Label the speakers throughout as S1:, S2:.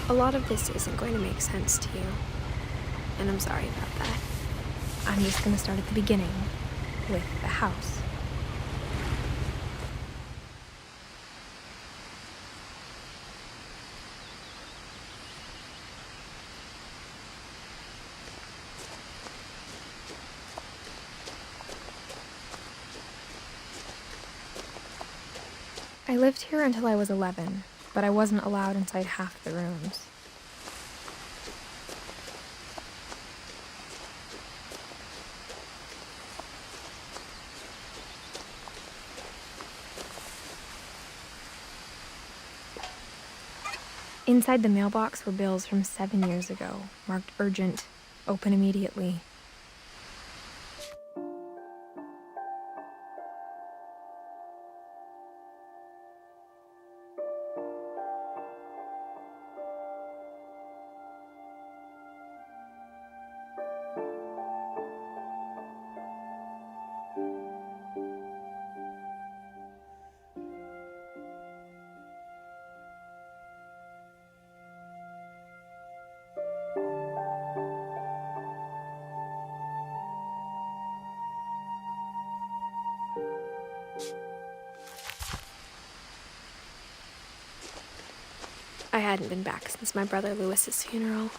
S1: A lot of this isn't going to make sense to you, and I'm sorry about that. I'm just going to start at the beginning, with the house. I lived here until I was 11, but I wasn't allowed inside half the rooms. Inside the mailbox were bills from 7 years ago, marked urgent, open immediately. I hadn't been back since my brother Lewis's funeral.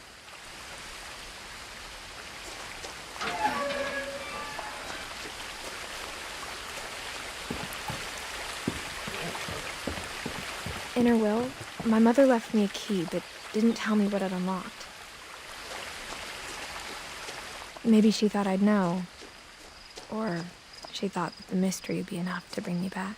S1: In her will, my mother left me a key, but didn't tell me what it unlocked. Maybe she thought I'd know, or she thought that the mystery would be enough to bring me back.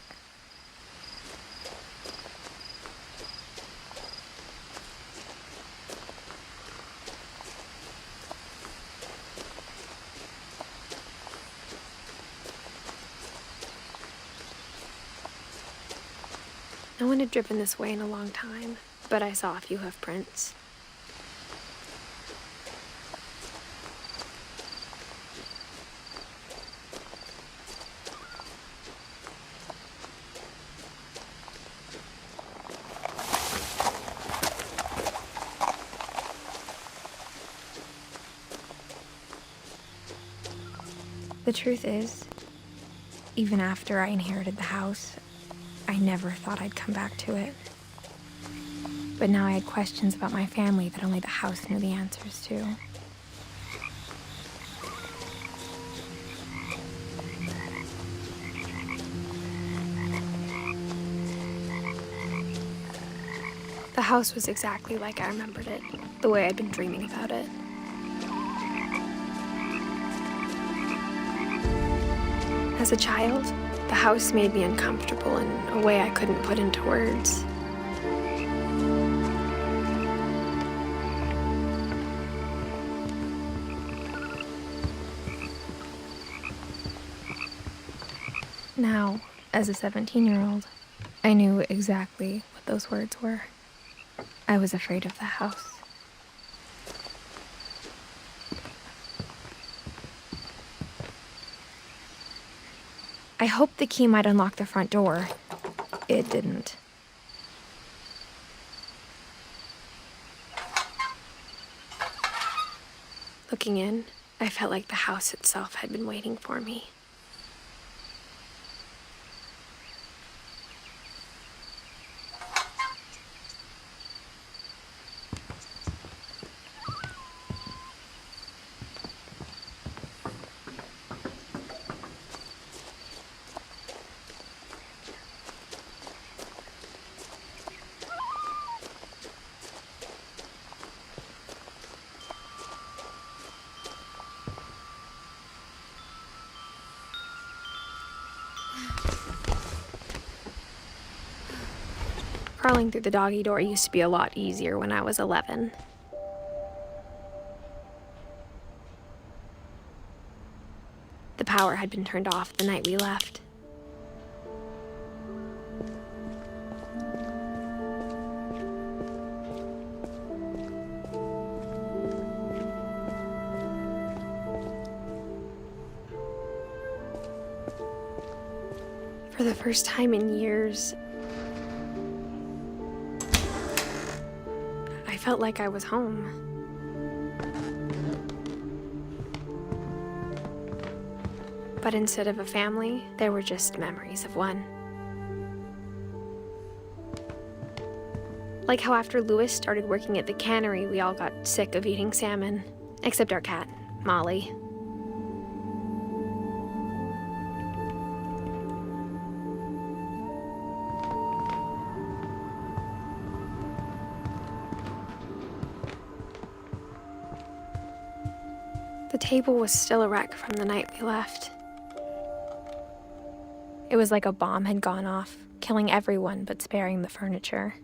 S1: No one had driven this way in a long time, but I saw a few hoof prints. The truth is, even after I inherited the house, I never thought I'd come back to it. But now I had questions about my family that only the house knew the answers to. The house was exactly like I remembered it, the way I'd been dreaming about it. As a child, the house made me uncomfortable in a way I couldn't put into words. Now, as a 17-year-old, I knew exactly what those words were. I was afraid of the house. I hoped the key might unlock the front door. It didn't. Looking in, I felt like the house itself had been waiting for me. Crawling through the doggy door used to be a lot easier when I was 11. The power had been turned off the night we left. For the first time in years, I felt like I was home. But instead of a family, there were just memories of one. Like how after Lewis started working at the cannery, we all got sick of eating salmon, except our cat, Molly. The table was still a wreck from the night we left. It was like a bomb had gone off, killing everyone but sparing the furniture.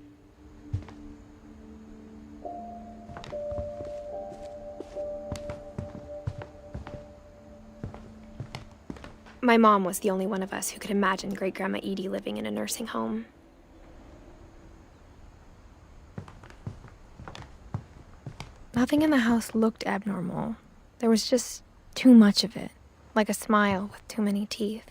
S1: My mom was the only one of us who could imagine Great-Grandma Edie living in a nursing home. Nothing in the house looked abnormal. There was just too much of it, like a smile with too many teeth.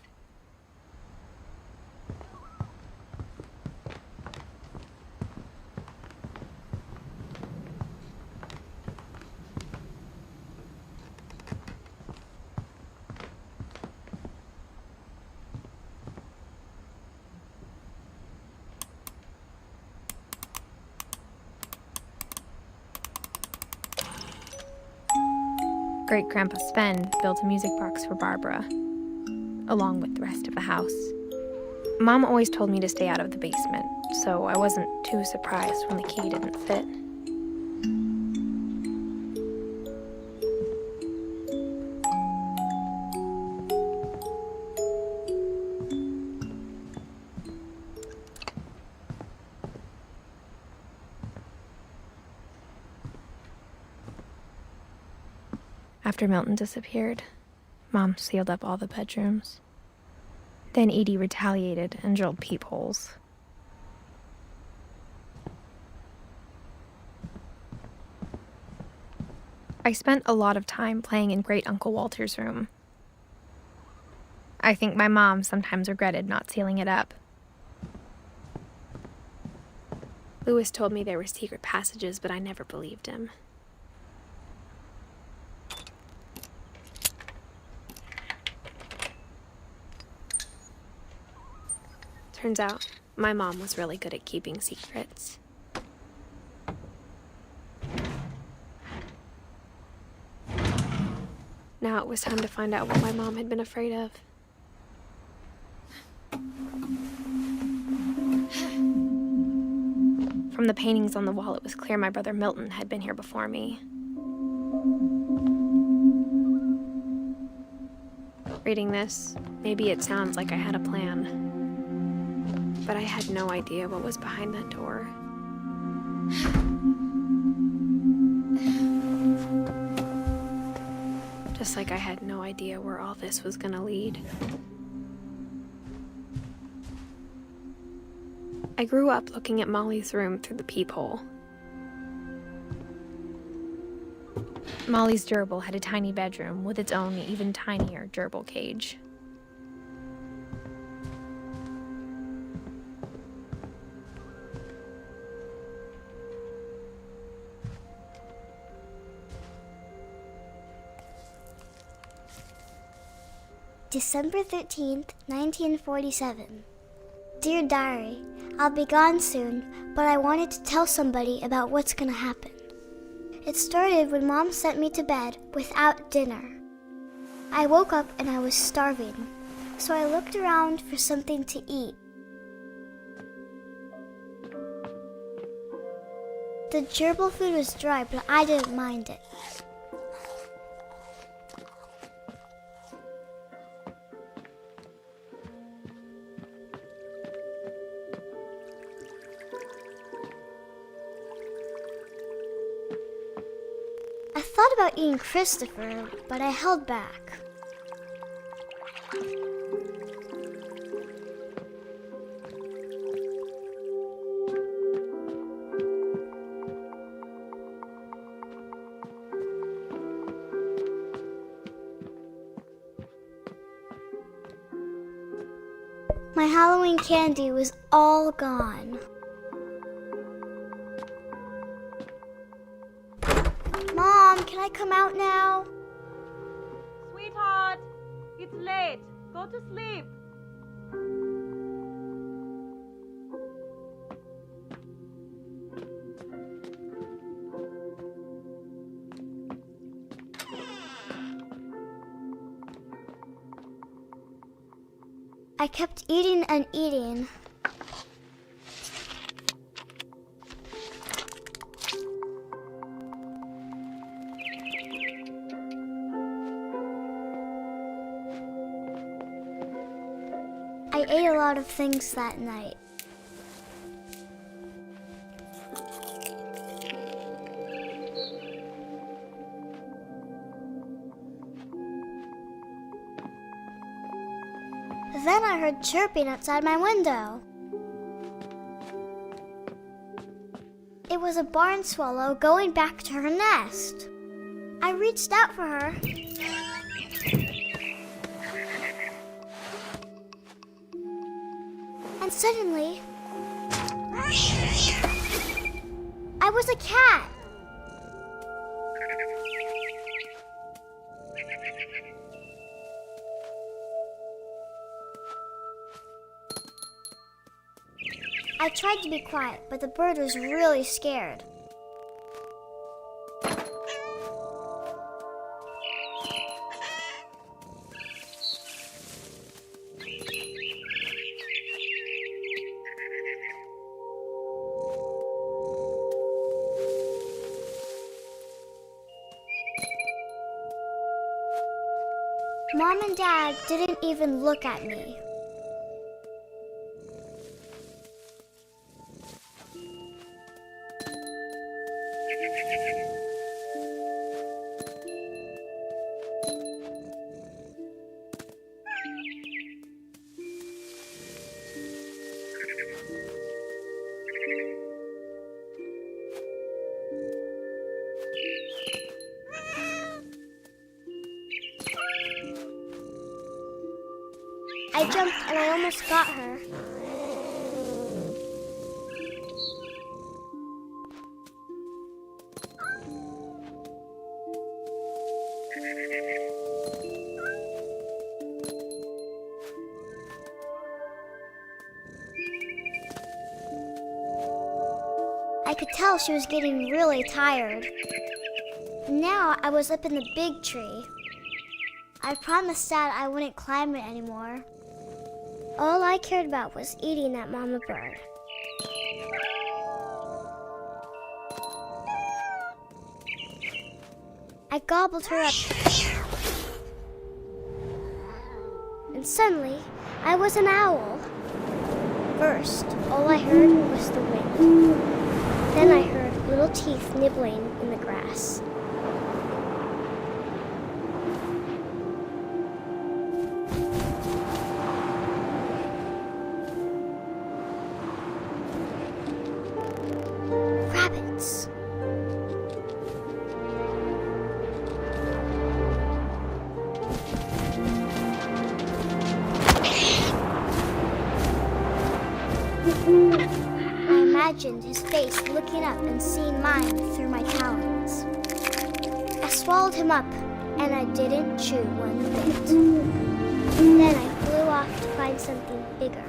S1: Great-Grandpa Sven built a music box for Barbara, along with the rest of the house. Mom always told me to stay out of the basement, so I wasn't too surprised when the key didn't fit. After Milton disappeared, Mom sealed up all the bedrooms. Then Edie retaliated and drilled peepholes. I spent a lot of time playing in Great Uncle Walter's room. I think my mom sometimes regretted not sealing it up. Lewis told me there were secret passages, but I never believed him. Turns out, my mom was really good at keeping secrets. Now it was time to find out what my mom had been afraid of. From the paintings on the wall, it was clear my brother Milton had been here before me. Reading this, maybe it sounds like I had a plan. But I had no idea what was behind that door. Just like I had no idea where all this was gonna lead. I grew up looking at Molly's room through the peephole. Molly's gerbil had a tiny bedroom with its own even tinier gerbil cage.
S2: December 13th, 1947. Dear Diary, I'll be gone soon, but I wanted to tell somebody about what's gonna happen. It started when Mom sent me to bed without dinner. I woke up and I was starving, so I looked around for something to eat. The gerbil food was dry, but I didn't mind it. I thought about eating Christopher, but I held back. My Halloween candy was all gone. Can I come out now?
S3: Sweetheart, it's late. Go to sleep.
S2: I kept eating and eating. I ate a lot of things that night. Then I heard chirping outside my window. It was a barn swallow going back to her nest. I reached out for her. And suddenly, I was a cat. I tried to be quiet, but the bird was really scared. Mom and Dad didn't even look at me. I jumped and I almost got her. I could tell she was getting really tired. And now I was up in the big tree. I promised Dad I wouldn't climb it anymore. All I cared about was eating that mama bird. I gobbled her up. And suddenly, I was an owl. First, all I heard was the wind. Then I heard little teeth nibbling in the grass. Rabbits. I imagined his face looking up and seeing mine through my talons. I swallowed him up, and I didn't chew one bit. Then I flew off to find something bigger.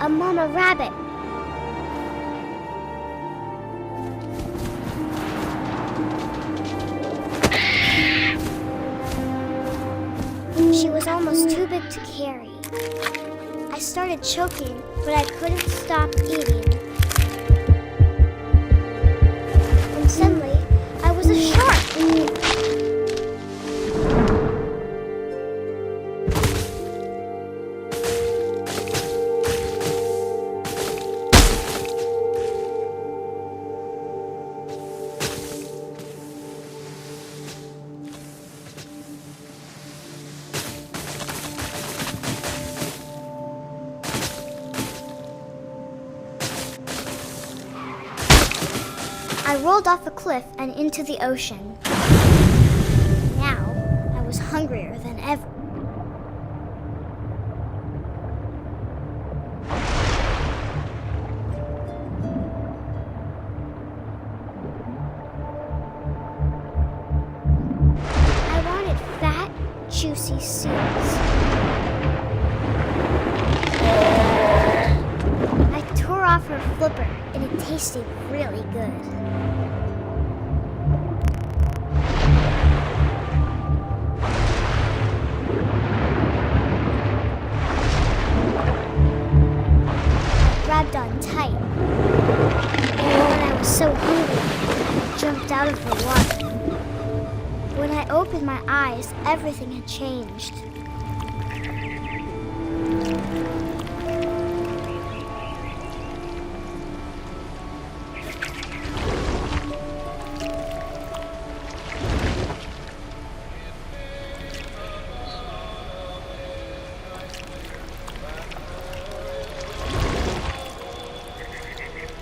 S2: A mama rabbit. She was almost too big to carry. I started choking, but I couldn't stop eating. And suddenly, I was a shark. I rolled off a cliff and into the ocean. Now, I was hungrier than ever. juicy seeds. I tore off her flipper, and it tasted really good. Grabbed on tight. And when I was so hungry, I jumped out of the water. When I opened my eyes, everything had changed.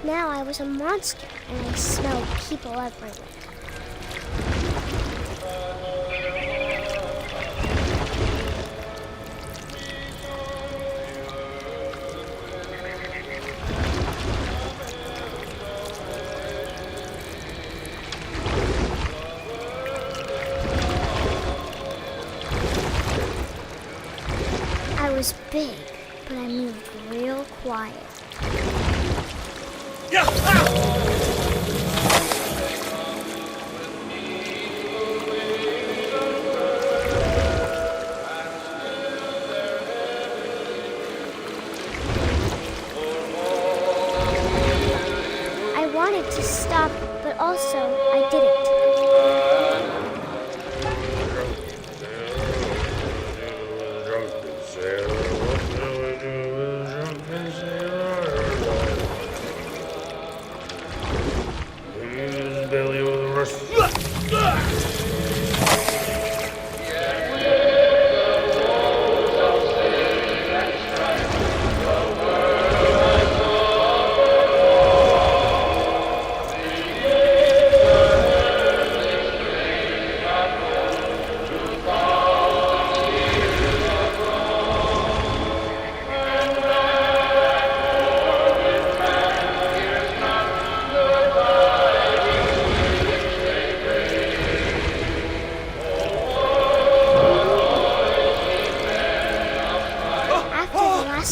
S2: Now I was a monster, and I smelled people everywhere. I was big, but I moved real quiet. I wanted to stop, but also I didn't.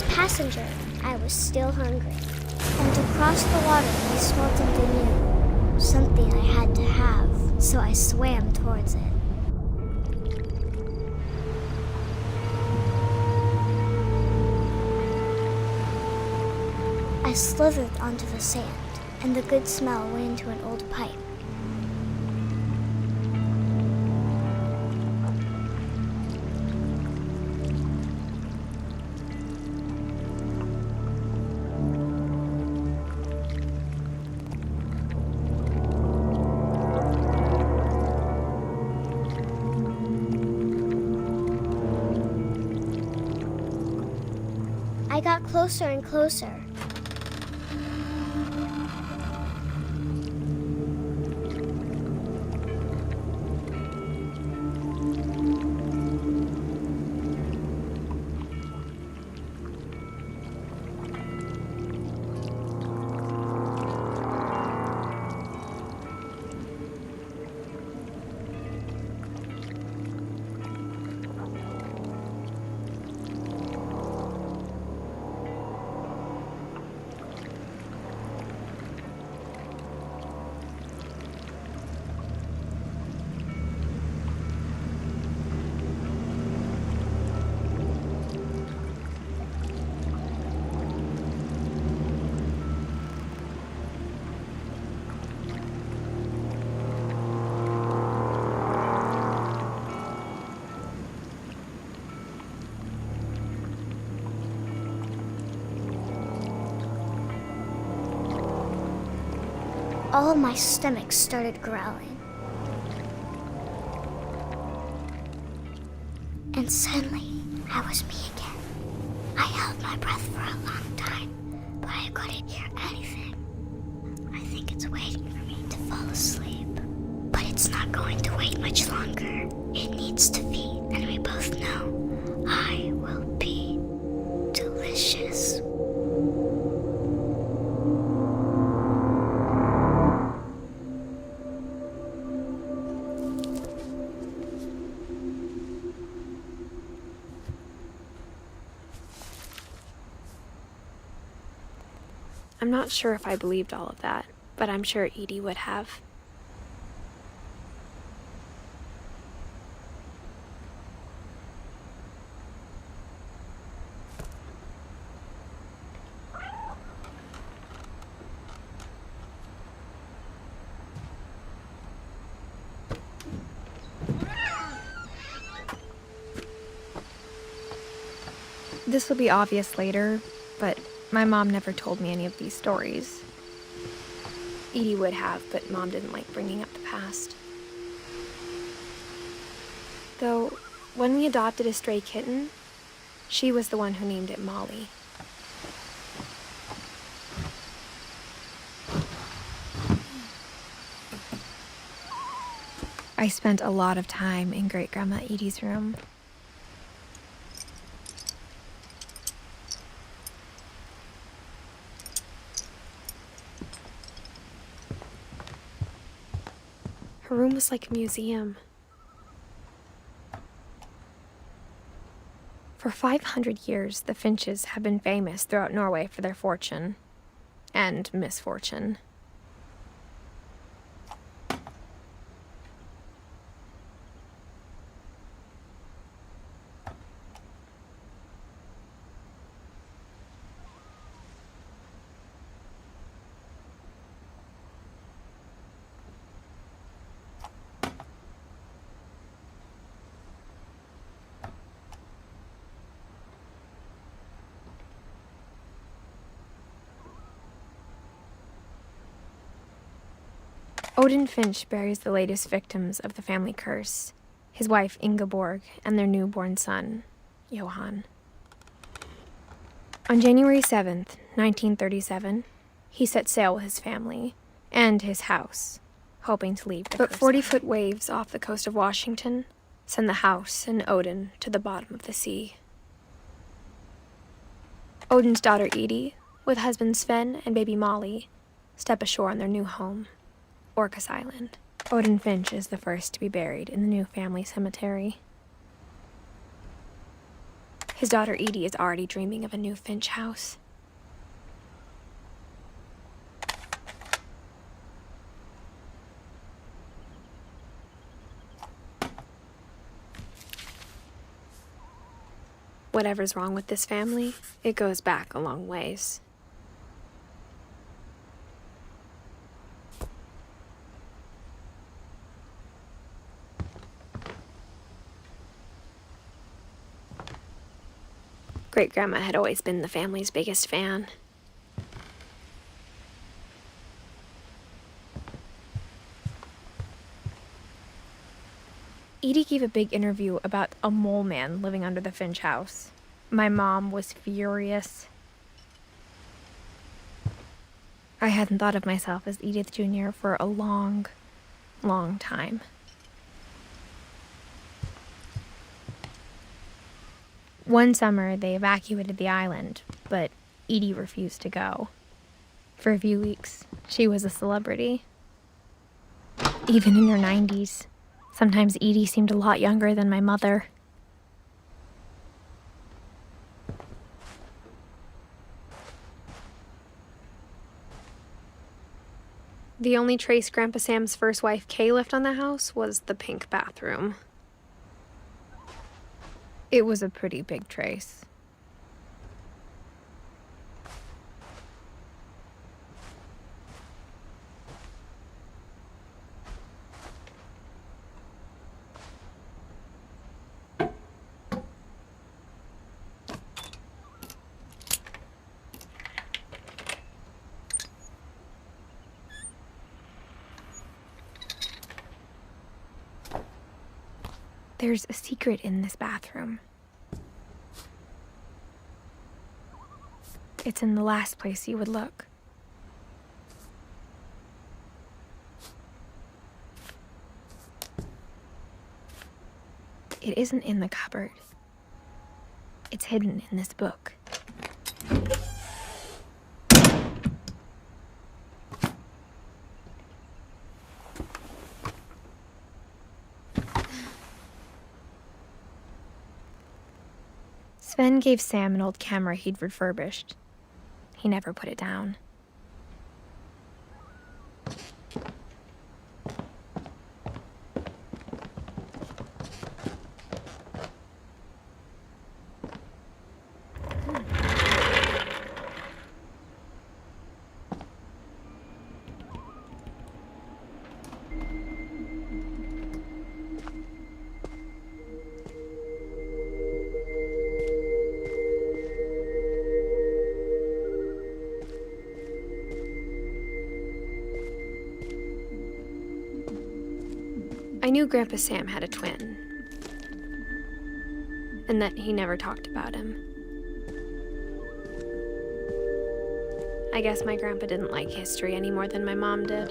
S2: Passenger, I was still hungry. And across the water, I smelled something new. Something I had to have, so I swam towards it. I slithered onto the sand, and the good smell went into an old pipe. I got closer and closer. All of my stomach started growling. And suddenly, I was me again. I held my breath for a long time, but I couldn't hear anything. I think it's waiting for me to fall asleep. But it's not going to wait much longer. It needs to feed, and we both know I will be delicious.
S1: I'm not sure if I believed all of that, but I'm sure Edie would have. This will be obvious later, but my mom never told me any of these stories. Edie would have, but Mom didn't like bringing up the past. Though, when we adopted a stray kitten, she was the one who named it Molly. I spent a lot of time in Great-Grandma Edie's room. Her room was like a museum. For 500 years, the Finches have been famous throughout Norway for their fortune and misfortune. Odin Finch buries the latest victims of the family curse, his wife Ingeborg and their newborn son, Johan. On January 7th, 1937, he set sail with his family and his house, hoping to leave. But 40-foot waves off the coast of Washington send the house and Odin to the bottom of the sea. Odin's daughter Edie, with husband Sven and baby Molly, step ashore on their new home, Orcas Island. Odin Finch is the first to be buried in the new family cemetery. His daughter Edie is already dreaming of a new Finch house. Whatever's wrong with this family, it goes back a long ways. Great-Grandma had always been the family's biggest fan. Edie gave a big interview about a mole man living under the Finch house. My mom was furious. I hadn't thought of myself as Edith Jr. for a long, long time. One summer, they evacuated the island, but Edie refused to go. For a few weeks, she was a celebrity. Even in her 90s, sometimes Edie seemed a lot younger than my mother. The only trace Grandpa Sam's first wife, Kay, left on the house was the pink bathroom. It was a pretty big trace. There's a secret in this bathroom. It's in the last place you would look. It isn't in the cupboard. It's hidden in this book. Sven gave Sam an old camera he'd refurbished. He never put it down. I knew Grandpa Sam had a twin, and that he never talked about him. I guess my grandpa didn't like history any more than my mom did.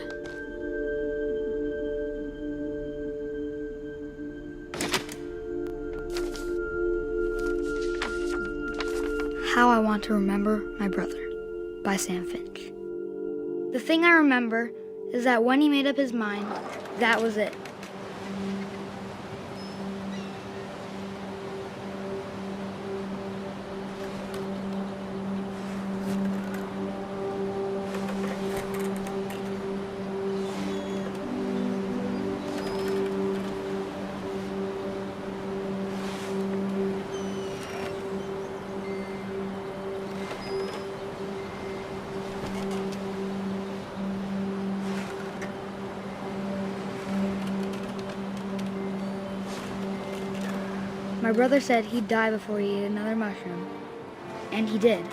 S4: How I Want to Remember My Brother by Sam Finch. The thing I remember is that when he made up his mind, that was it. My brother said he'd die before he ate another mushroom, and he did.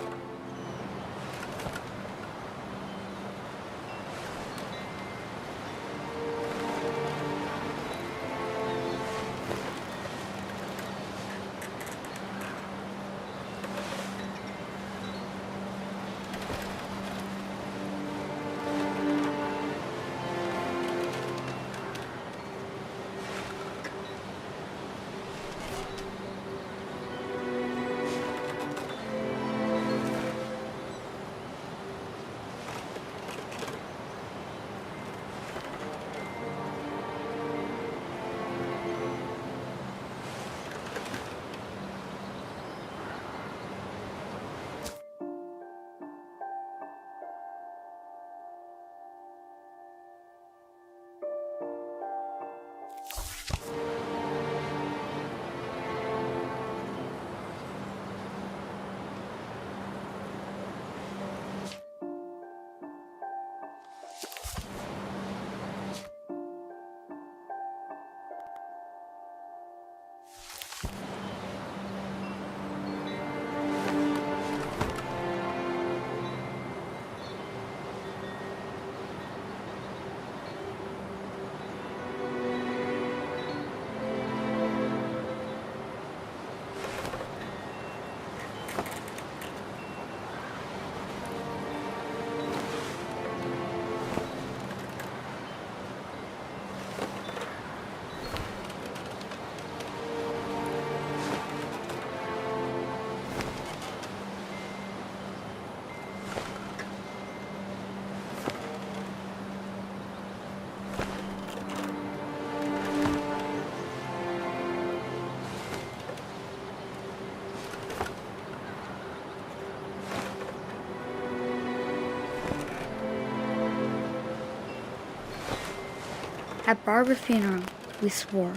S4: At Barbara's funeral, we swore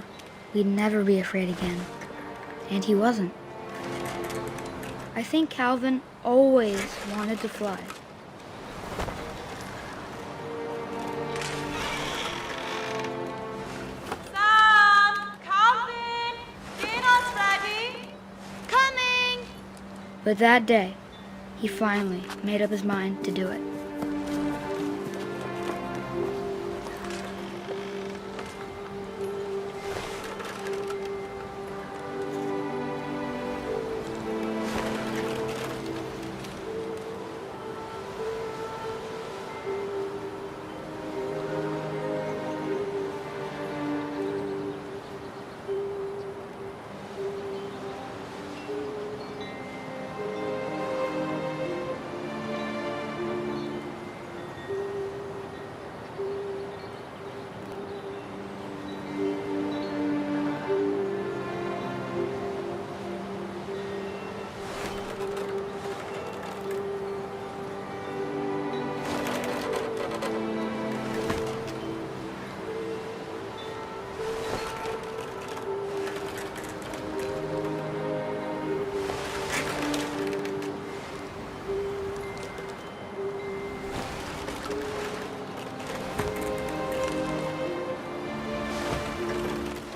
S4: we'd never be afraid again, and he wasn't. I think Calvin always wanted to fly.
S3: Sam! Calvin! Dinner's ready! Coming!
S4: But that day, he finally made up his mind to do it.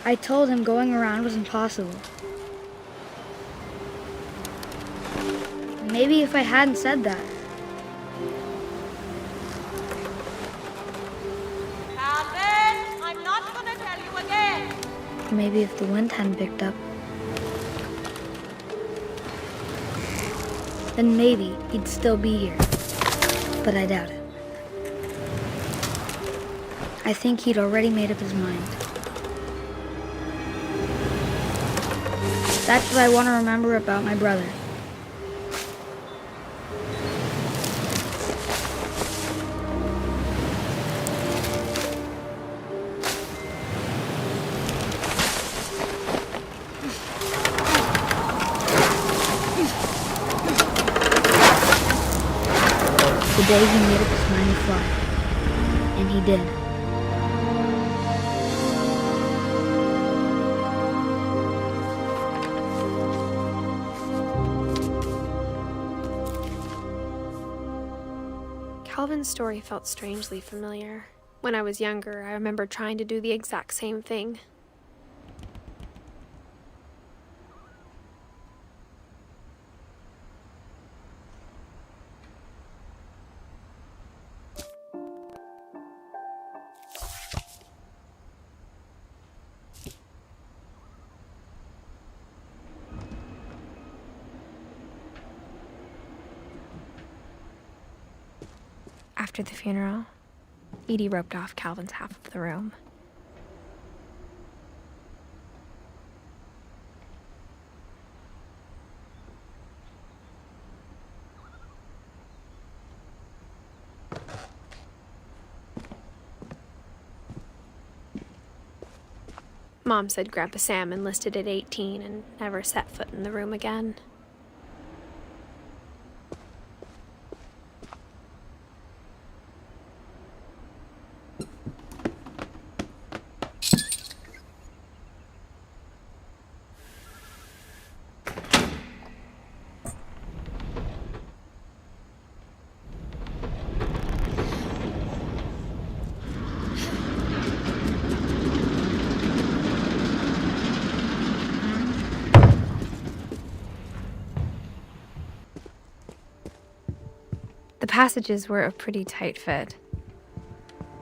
S4: I told him going around was impossible. Maybe if I hadn't said that.
S3: Calvin, I'm not gonna tell you again.
S4: Maybe if the wind hadn't picked up, then maybe he'd still be here. But I doubt it. I think he'd already made up his mind. That's what I want to remember about my brother. The day he made up his mind to fly. And he did.
S1: Calvin's story felt strangely familiar. When I was younger, I remember trying to do the exact same thing. After the funeral, Edie roped off Calvin's half of the room. Mom said Grandpa Sam enlisted at 18 and never set foot in the room again. The passages were a pretty tight fit.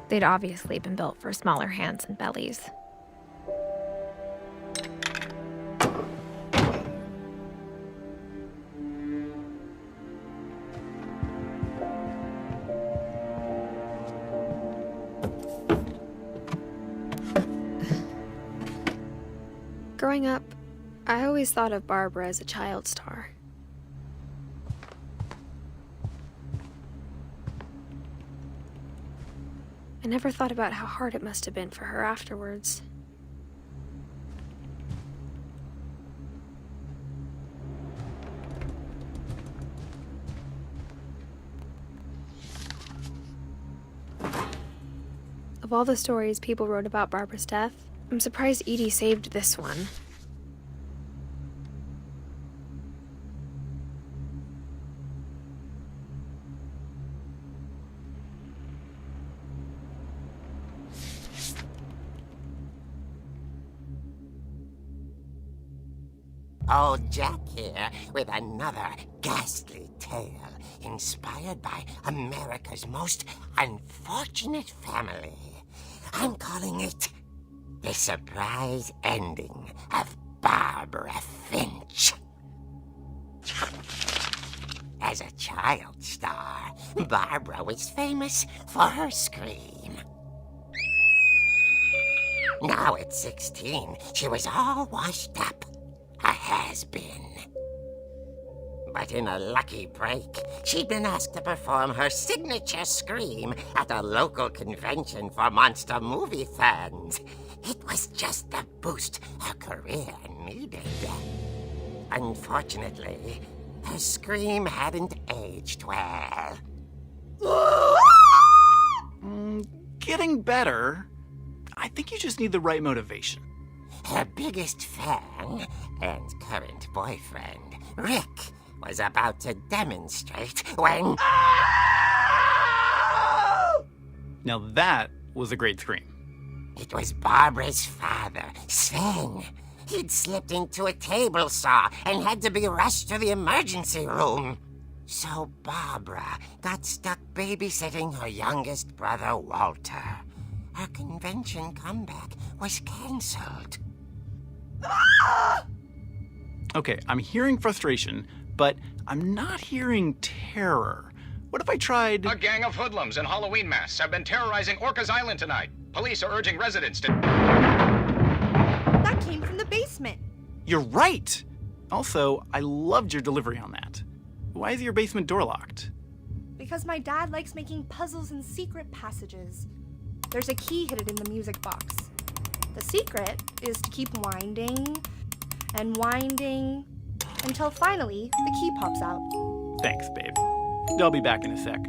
S1: They'd obviously been built for smaller hands and bellies. Growing up, I always thought of Barbara as a child star. I never thought about how hard it must have been for her afterwards. Of all the stories people wrote about Barbara's death, I'm surprised Edie saved this one.
S5: Old Jack here with another ghastly tale inspired by America's most unfortunate family. I'm calling it The Surprise Ending of Barbara Finch. As a child star, Barbara was famous for her scream. Now at 16, she was all washed up. A has-been. But in a lucky break, she'd been asked to perform her signature scream at a local convention for monster movie fans. It was just the boost her career needed. Unfortunately, her scream hadn't aged well.
S6: Getting better. I think you just need the right motivation.
S5: Her biggest fan and current boyfriend, Rick, was about to demonstrate when...
S6: Now that was a great scream.
S5: It was Barbara's father, Sven. He'd slipped into a table saw and had to be rushed to the emergency room. So Barbara got stuck babysitting her youngest brother, Walter. Her convention comeback was cancelled.
S6: Okay, I'm hearing frustration, but I'm not hearing terror. What if I tried...
S7: A gang of hoodlums in Halloween masks have been terrorizing Orcas Island tonight. Police are urging residents to...
S3: That came from the basement.
S6: You're right! Also, I loved your delivery on that. Why is your basement door locked?
S3: Because my dad likes making puzzles and secret passages. There's a key hidden in the music box. The secret is to keep winding and winding until finally the key pops out.
S6: Thanks, babe. I'll be back in a sec.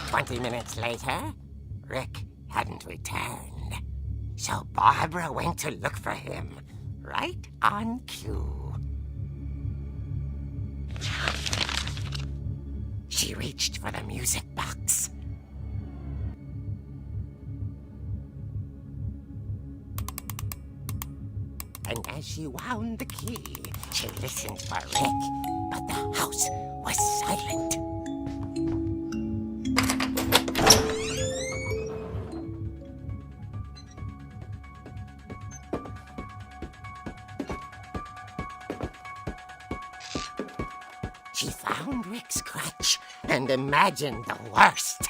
S5: 20 minutes later, Rick hadn't returned. So Barbara went to look for him, right on cue. She reached for the music box. And as she wound the key, she listened for Rick, but the house was silent. She found Rick's crutch and imagined the worst.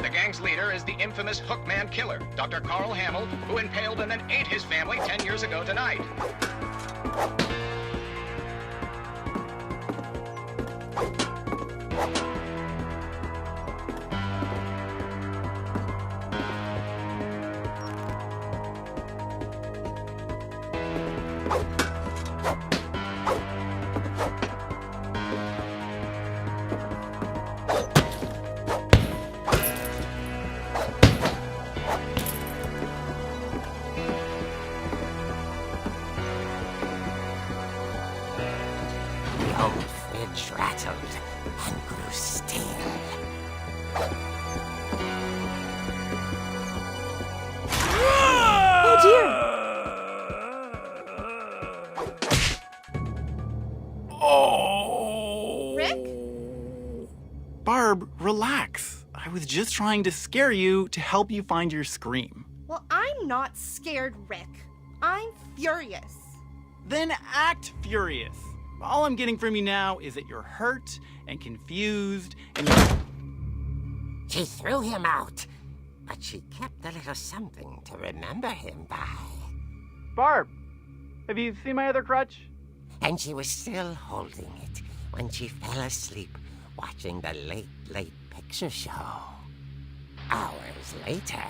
S7: The gang's leader is the infamous Hookman killer, Dr. Carl Hamill, who impaled and then ate his family 10 years ago tonight. The old fridge rattled and grew still.
S3: Oh dear!
S6: Oh!
S3: Rick?
S6: Barb, relax. I was just trying to scare you to help you find your scream.
S3: Well, I'm not scared, Rick. I'm furious.
S6: Then act furious. All I'm getting from you now is that you're hurt and confused and
S5: She threw him out, but she kept a little something to remember him by.
S6: Barb, have you seen my other crutch?
S5: And she was still holding it when she fell asleep watching the late picture show. Hours later...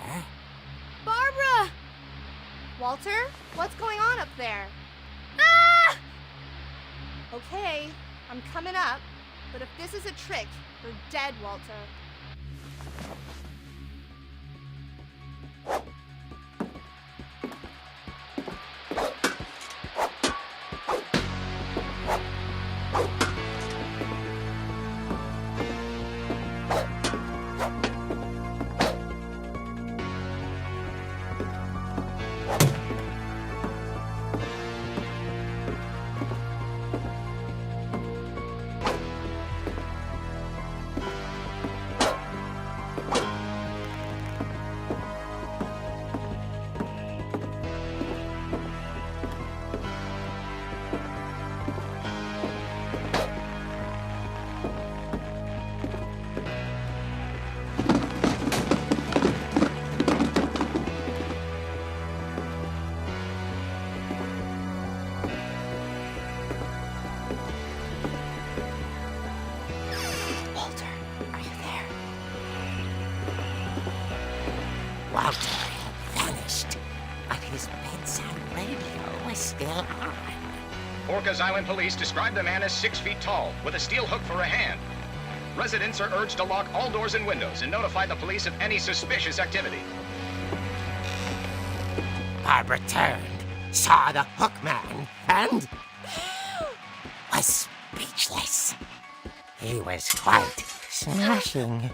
S3: Barbara! Walter, what's going on up there? Ah! Okay, I'm coming up, but if this is a trick, you're dead, Walter.
S5: Walter had vanished, but his bedside radio was still on.
S7: Orcas Island police describe the man as 6 feet tall, with a steel hook for a hand. Residents are urged to lock all doors and windows and notify the police of any suspicious activity.
S5: Barbara turned, saw the hook man, and was speechless. He was quite smashing.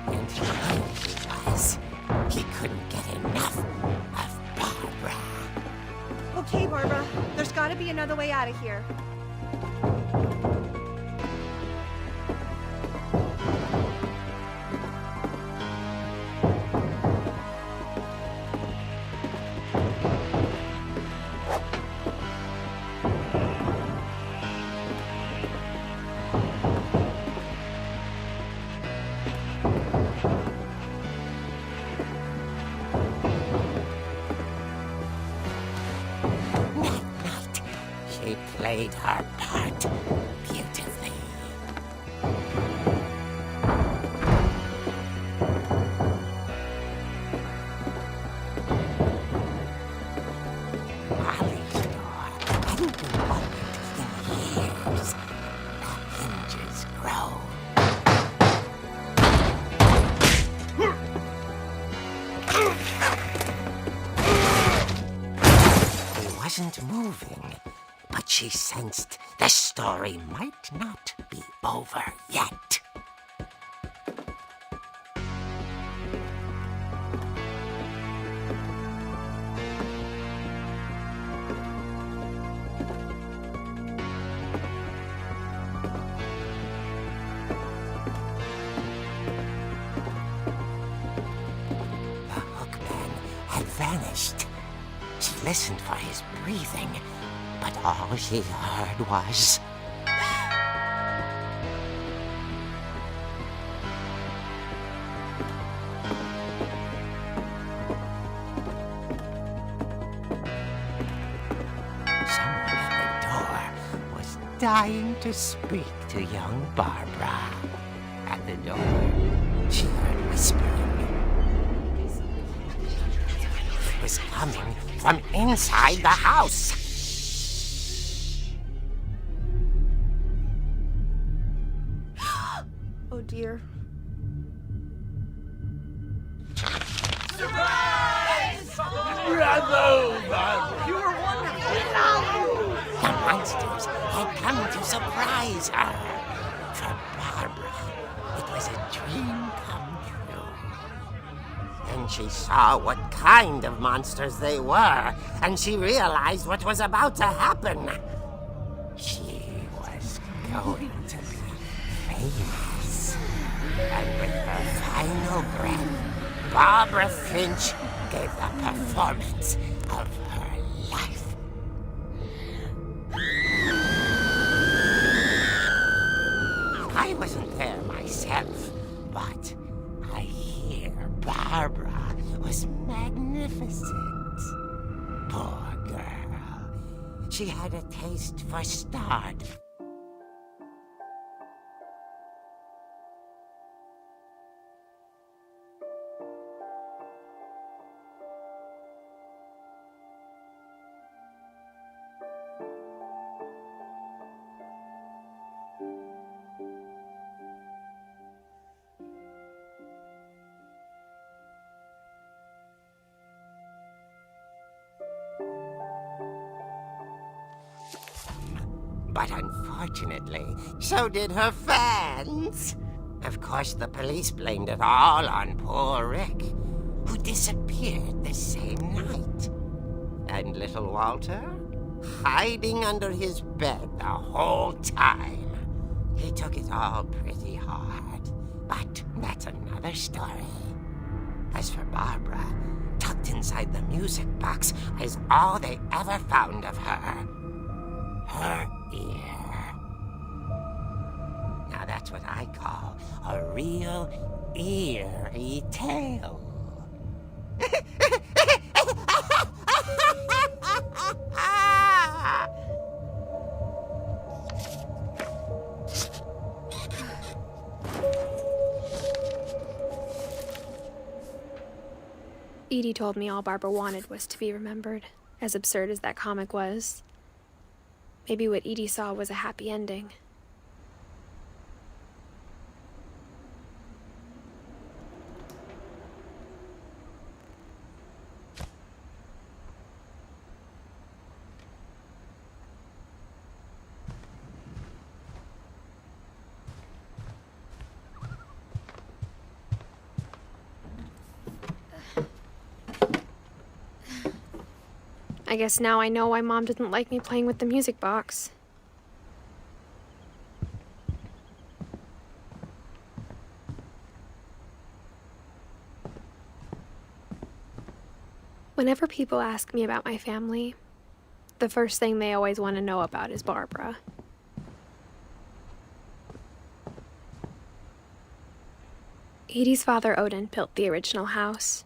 S5: And here he was. He couldn't get enough of Barbara.
S3: Okay, Barbara, there's gotta be another way out of here.
S5: She played her part beautifully. Molly's door hadn't been opened in years. The hinges groaned. He wasn't moving. But she sensed the story might not be over yet. The hookman had vanished. She listened for his breathing, but all she heard was... Someone at the door was dying to speak to young Barbara. At the door, she heard whispering. It was coming from inside the house.
S3: Oh dear.
S5: The monsters had come to surprise her. For Barbara, it was a dream come true. Then she saw what kind of monsters they were, and she realized what was about to happen. She was going to be famous. And with her final breath, Barbara Finch gave the performance of her life. I wasn't there myself, but I hear Barbara was magnificent. Poor girl. She had a taste for stardom. But unfortunately, so did her fans. Of course, the police blamed it all on poor Rick, who disappeared the same night. And little Walter, hiding under his bed the whole time. He took it all pretty hard, but that's another story. As for Barbara, tucked inside the music box is all they ever found of her. Her ear. Now that's what I call a real eerie tale.
S1: Edie told me all Barbara wanted was to be remembered, as absurd as that comic was. Maybe what Edie saw was a happy ending. I guess now I know why Mom didn't like me playing with the music box. Whenever people ask me about my family, the first thing they always want to know about is Barbara. Edie's father, Odin, built the original house.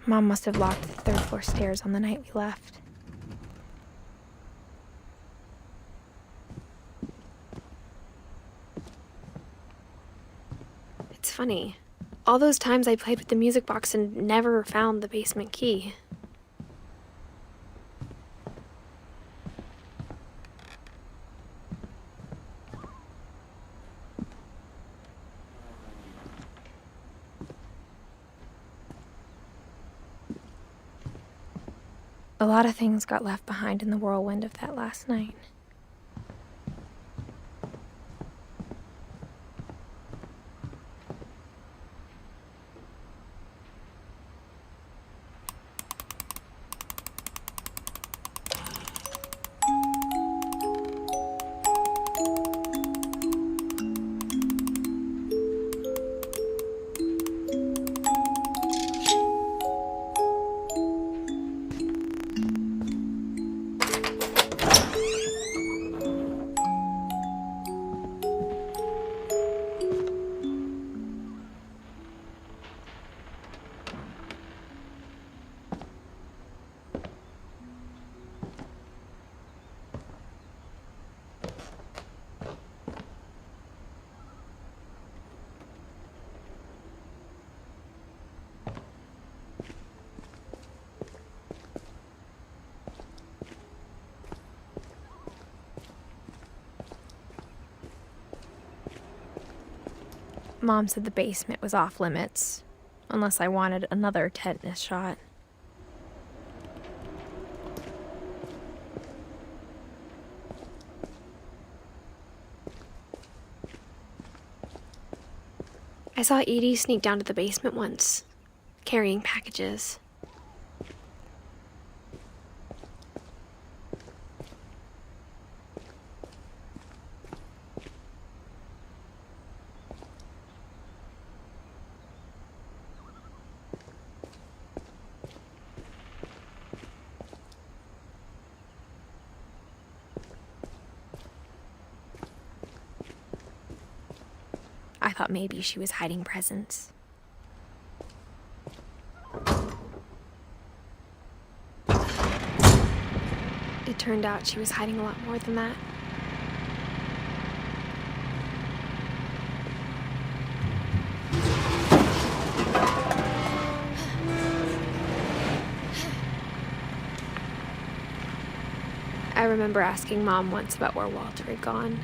S1: Mom must have locked the third floor stairs on the night we left. It's funny. All those times I played with the music box and never found the basement key. A lot of things got left behind in the whirlwind of that last night. Mom said the basement was off limits, unless I wanted another tetanus shot. I saw Edie sneak down to the basement once, carrying packages. I thought maybe she was hiding presents. It turned out she was hiding a lot more than that. I remember asking Mom once about where Walter had gone.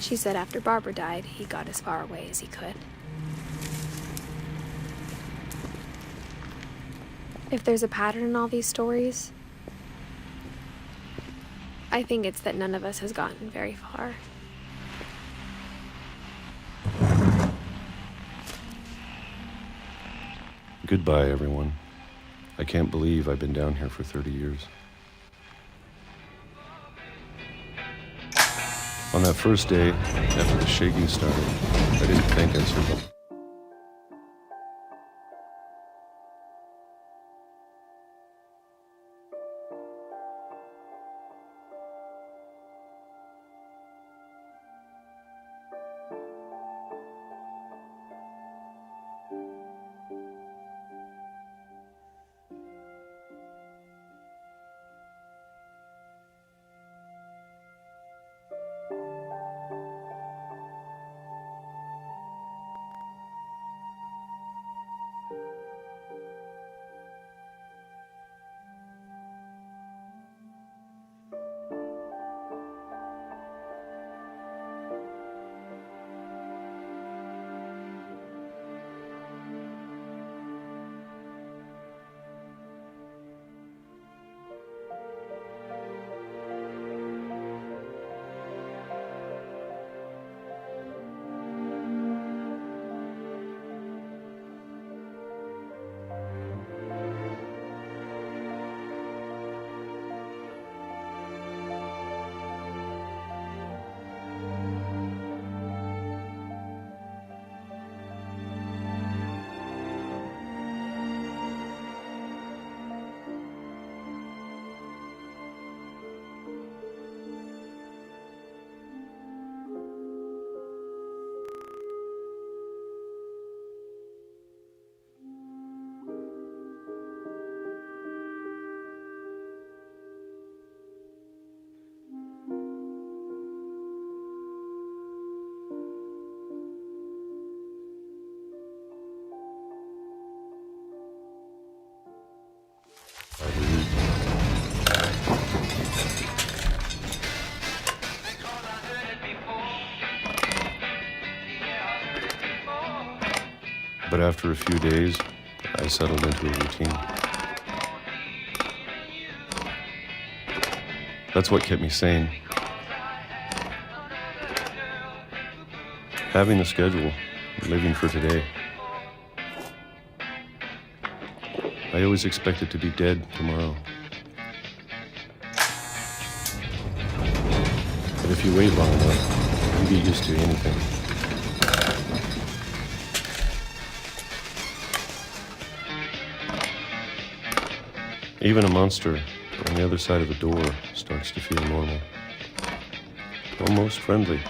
S1: She said after Barbara died, he got as far away as he could. If there's a pattern in all these stories, I think it's that none of us has gotten very far.
S8: Goodbye, everyone. I can't believe I've been down here for 30 years. On that first day, after the shaking started, I didn't think I'd survive. But after a few days, I settled into a routine. That's what kept me sane. Having a schedule, living for today. I always expected to be dead tomorrow. But if you wait long enough, you get used to anything. Even a monster on the other side of the door starts to feel normal. Almost friendly.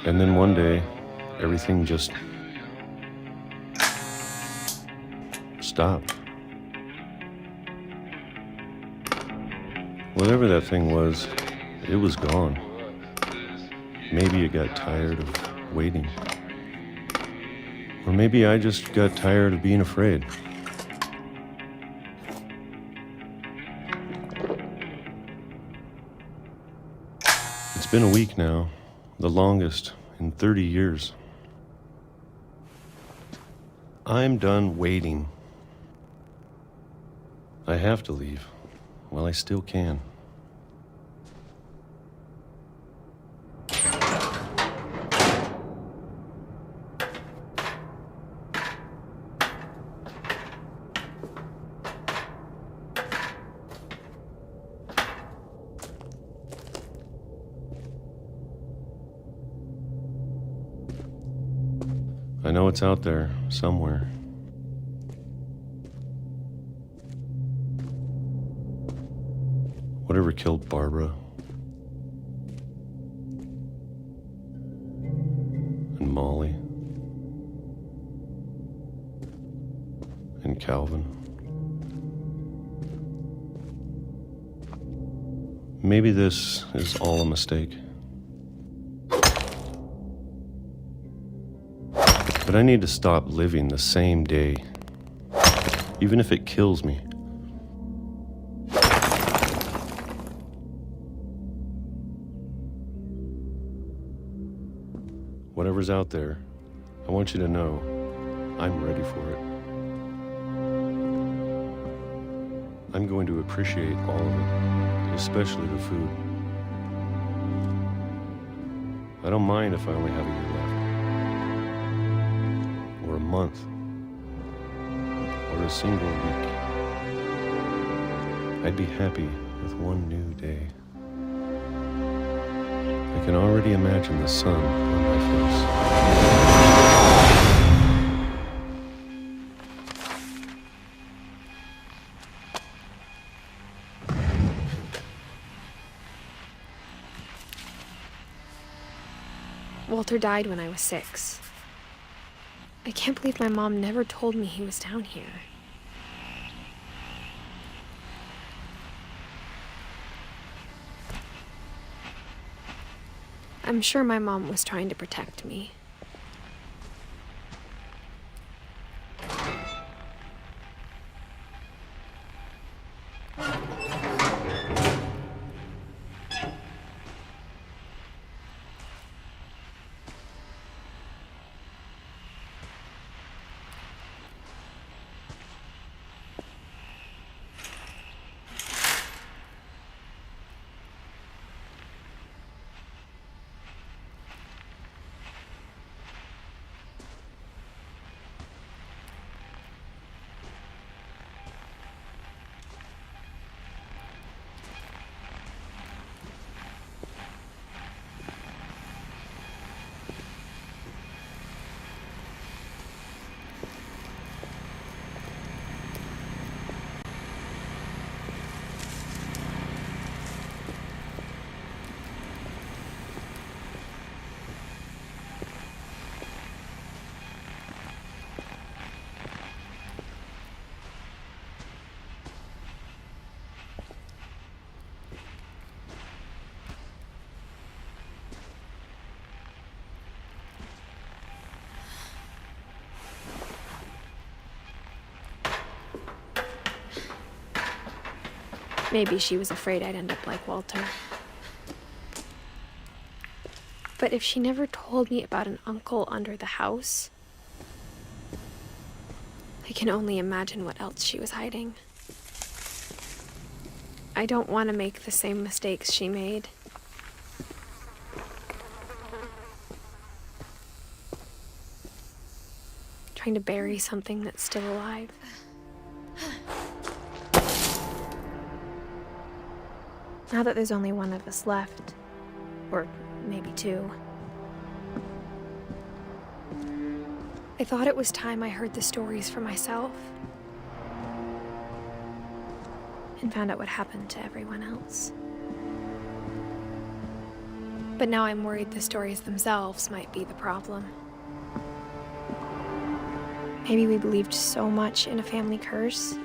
S8: And then one day, everything just stopped. Whatever that thing was, it was gone. Maybe it got tired of waiting. Or maybe I just got tired of being afraid. It's been a week now, the longest in 30 years. I'm done waiting. I have to leave while I still can. I know it's out there somewhere. Whatever killed Barbara and Molly and Calvin. Maybe this is all a mistake. But I need to stop living the same day, even if it kills me. Whatever's out there, I want you to know I'm ready for it. I'm going to appreciate all of it, especially the food. I don't mind if I only have a year left. Or a month, or a single week. I'd be happy with one new day. I can already imagine the sun on my face.
S1: Walter died when I was 6. I can't believe my mom never told me he was down here. I'm sure my mom was trying to protect me. Maybe she was afraid I'd end up like Walter. But if she never told me about an uncle under the house, I can only imagine what else she was hiding. I don't want to make the same mistakes she made. Trying to bury something that's still alive. Now that there's only one of us left, or maybe two, I thought it was time I heard the stories for myself and found out what happened to everyone else. But now I'm worried the stories themselves might be the problem. Maybe we believed so much in a family curse,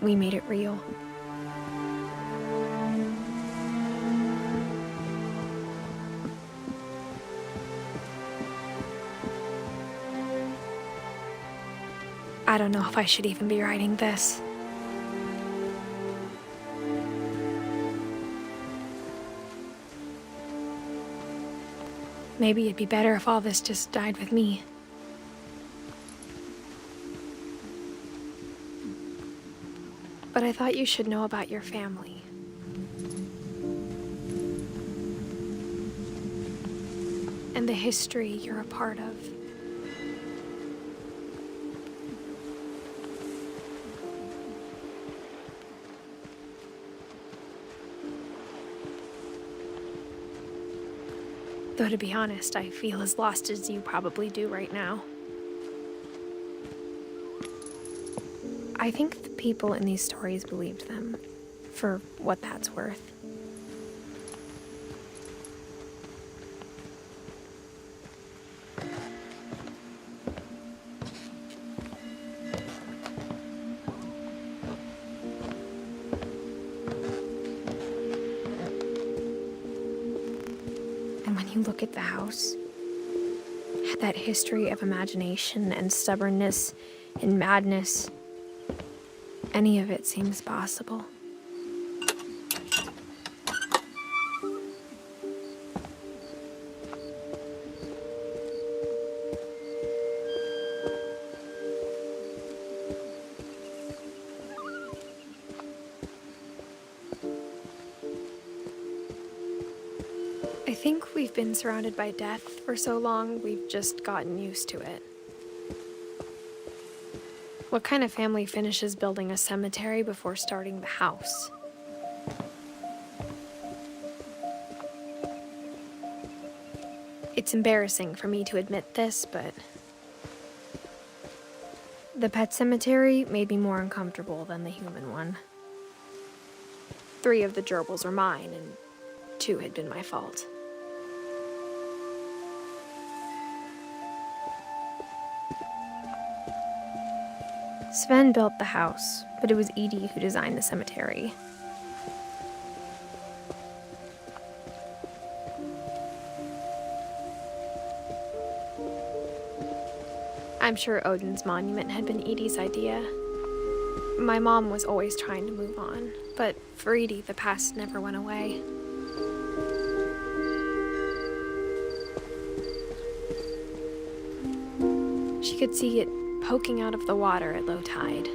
S1: we made it real. I don't know if I should even be writing this. Maybe it'd be better if all this just died with me. But I thought you should know about your family. And the history you're a part of. Though to be honest, I feel as lost as you probably do right now. I think the people in these stories believed them, for what that's worth. And when you look at the house, at that history of imagination and stubbornness and madness, any of it seems possible. I think we've been surrounded by death for so long, we've just gotten used to it. What kind of family finishes building a cemetery before starting the house? It's embarrassing for me to admit this, but the pet cemetery made me more uncomfortable than the human one. 3 of the gerbils are mine, and 2 had been my fault. Sven built the house, but it was Edith who designed the cemetery. I'm sure Odin's monument had been Edith's idea. My mom was always trying to move on, but for Edith, the past never went away. She could see it poking out of the water at low tide.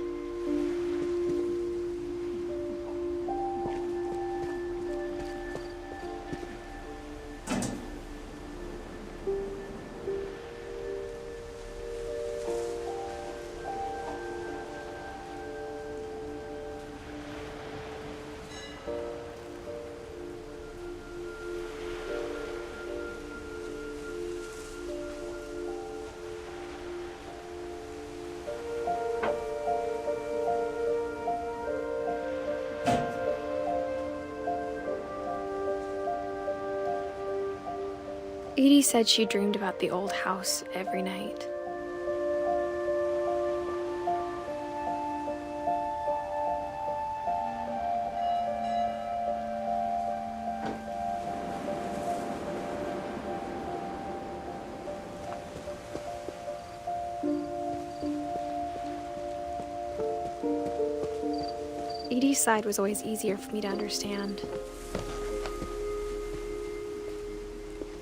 S1: Edith said she dreamed about the old house every night. Edith's side was always easier for me to understand.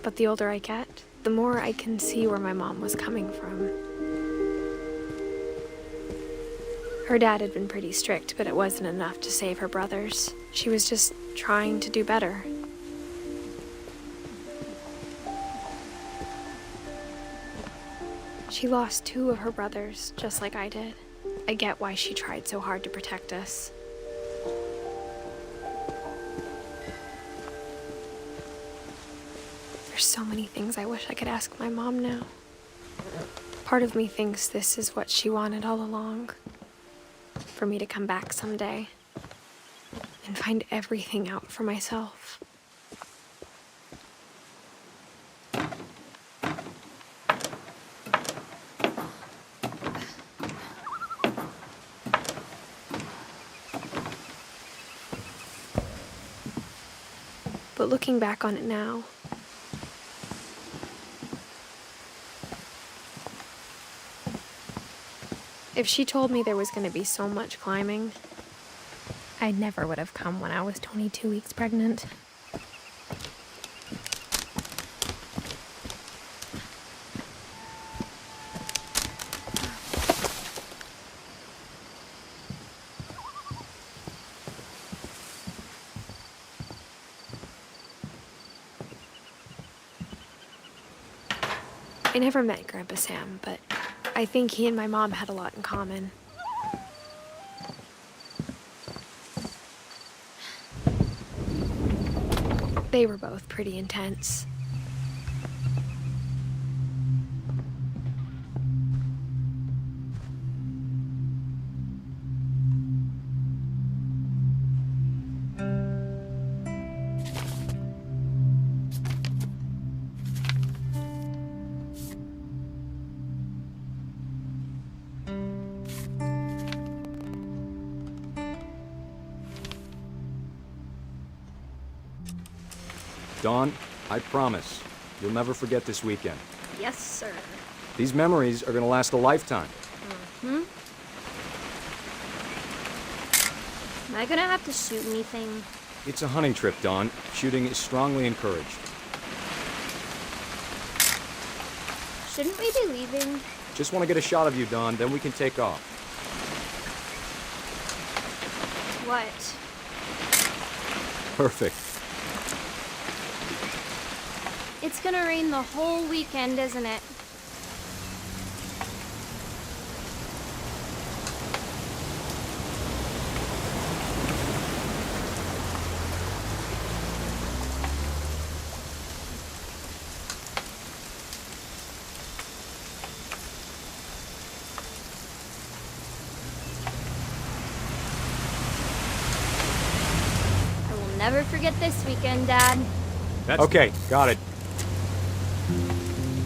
S1: But the older I get, the more I can see where my mom was coming from. Her dad had been pretty strict, but it wasn't enough to save her brothers. She was just trying to do better. She lost 2 of her brothers, just like I did. I get why she tried so hard to protect us. There's so many things I wish I could ask my mom now. Part of me thinks this is what she wanted all along. For me to come back someday and find everything out for myself. But looking back on it now, if she told me there was going to be so much climbing, I never would have come when I was 22 weeks pregnant. I never met Grandpa Sam, but I think he and my mom had a lot in common. They were both pretty intense.
S9: Dawn, I promise, you'll never forget this weekend.
S10: Yes, sir.
S9: These memories are gonna last a lifetime.
S10: Am I gonna have to shoot anything?
S9: It's a hunting trip, Dawn. Shooting is strongly encouraged.
S10: Shouldn't we be leaving?
S9: Just want to get a shot of you, Dawn, then we can take off.
S10: What?
S9: Perfect.
S10: It's gonna rain the whole weekend, isn't it? I will never forget this weekend, Dad.
S9: Okay, got it.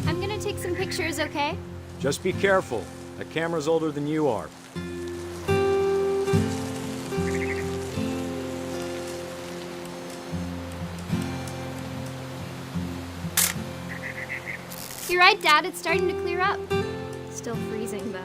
S10: I'm gonna take some pictures, okay?
S9: Just be careful. That camera's older than you are.
S10: You're right, Dad. It's starting to clear up. Still freezing, though.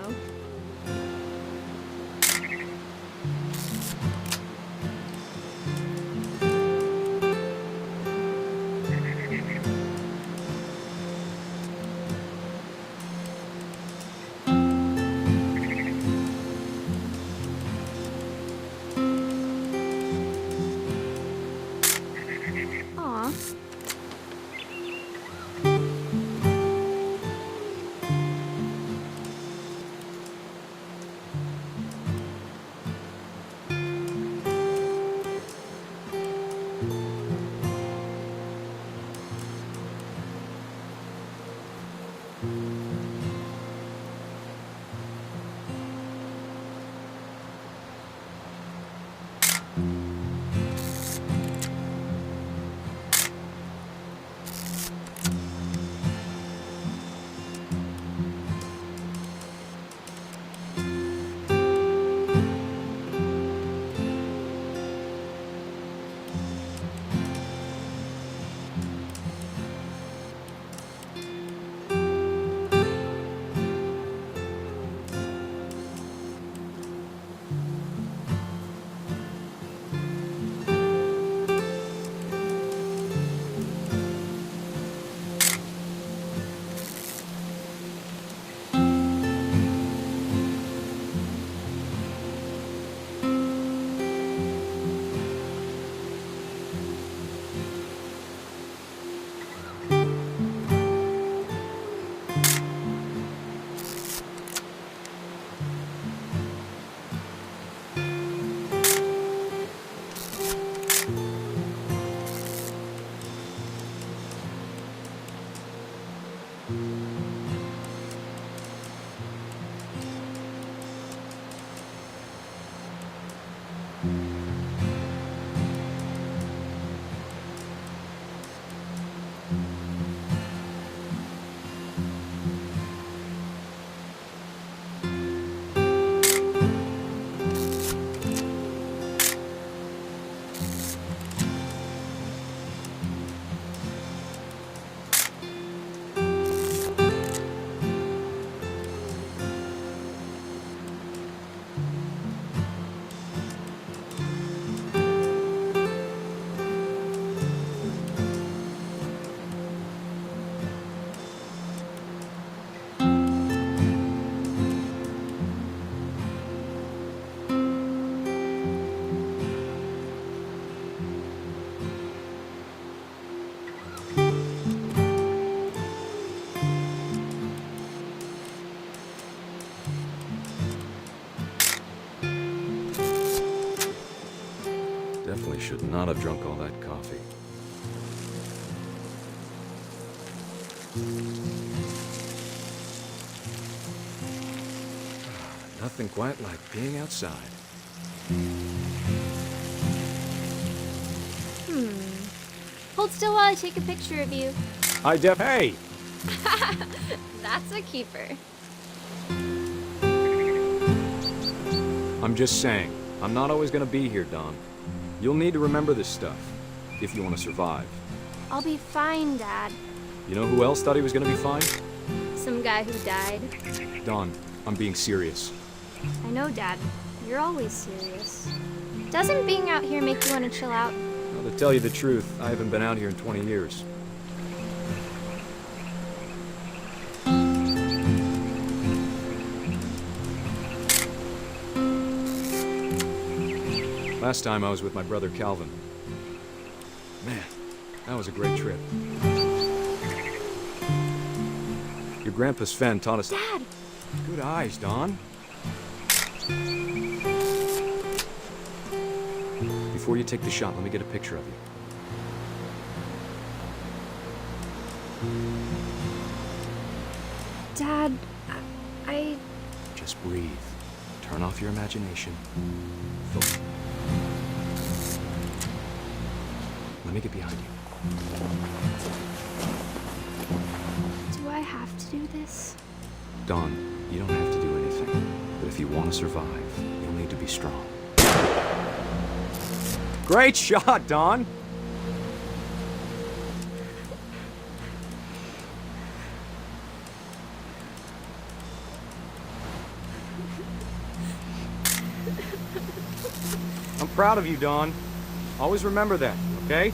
S10: Aw.
S9: Definitely should not have drunk all that coffee. Nothing quite like being outside.
S10: Hold still while I take a picture of you.
S9: Hey!
S10: That's a keeper.
S9: I'm just saying, I'm not always gonna be here, Don. You'll need to remember this stuff, if you want to survive.
S10: I'll be fine, Dad.
S9: You know who else thought he was gonna be fine?
S10: Some guy who died.
S9: Don, I'm being serious.
S10: I know, Dad. You're always serious. Doesn't being out here make you want to chill out?
S9: Well, to tell you the truth, I haven't been out here in 20 years. Last time I was with my brother Calvin. Man, that was a great trip. Your grandpa Sven taught us...
S10: Dad!
S9: Good eyes, Don. Before you take the shot, let me get a picture of you.
S1: Dad, I...
S9: Just breathe. Turn off your imagination. Focus. Let me get behind you.
S10: Do I have to do this?
S9: Don, you don't have to do anything. But if you want to survive, you'll need to be strong. Great shot, Don! I'm proud of you, Don. Always remember that, okay?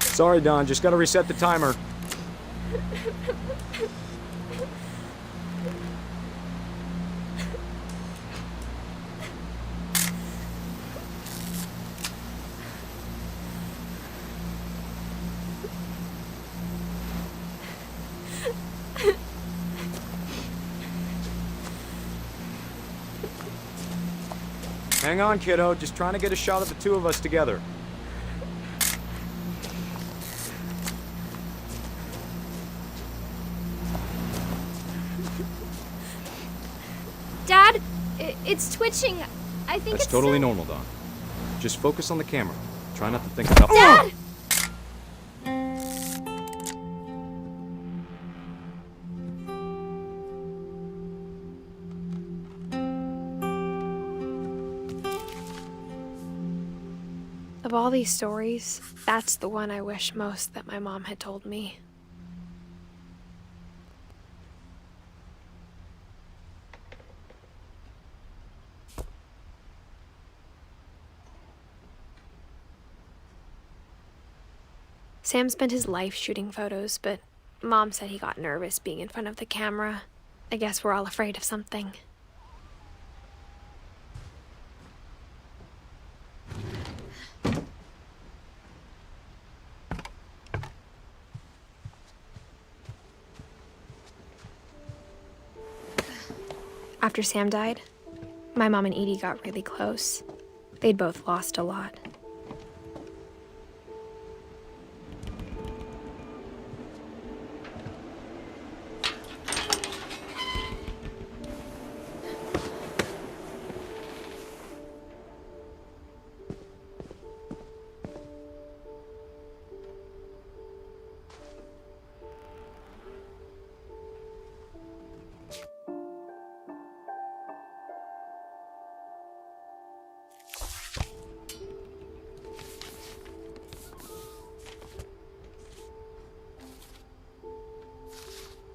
S9: Sorry, Don. Just gotta reset the timer. Hang on, kiddo. Just trying to get a shot of the two of us together.
S10: Dad, it's twitching. I think
S9: That's
S10: it's
S9: totally
S10: still...
S9: normal, Don. Just focus on the camera. Try not to think about...
S10: Dad!
S1: Of all these stories, that's the one I wish most that my mom had told me. Sam spent his life shooting photos, but Mom said he got nervous being in front of the camera. I guess we're all afraid of something. After Sam died, my mom and Edie got really close. They'd both lost a lot.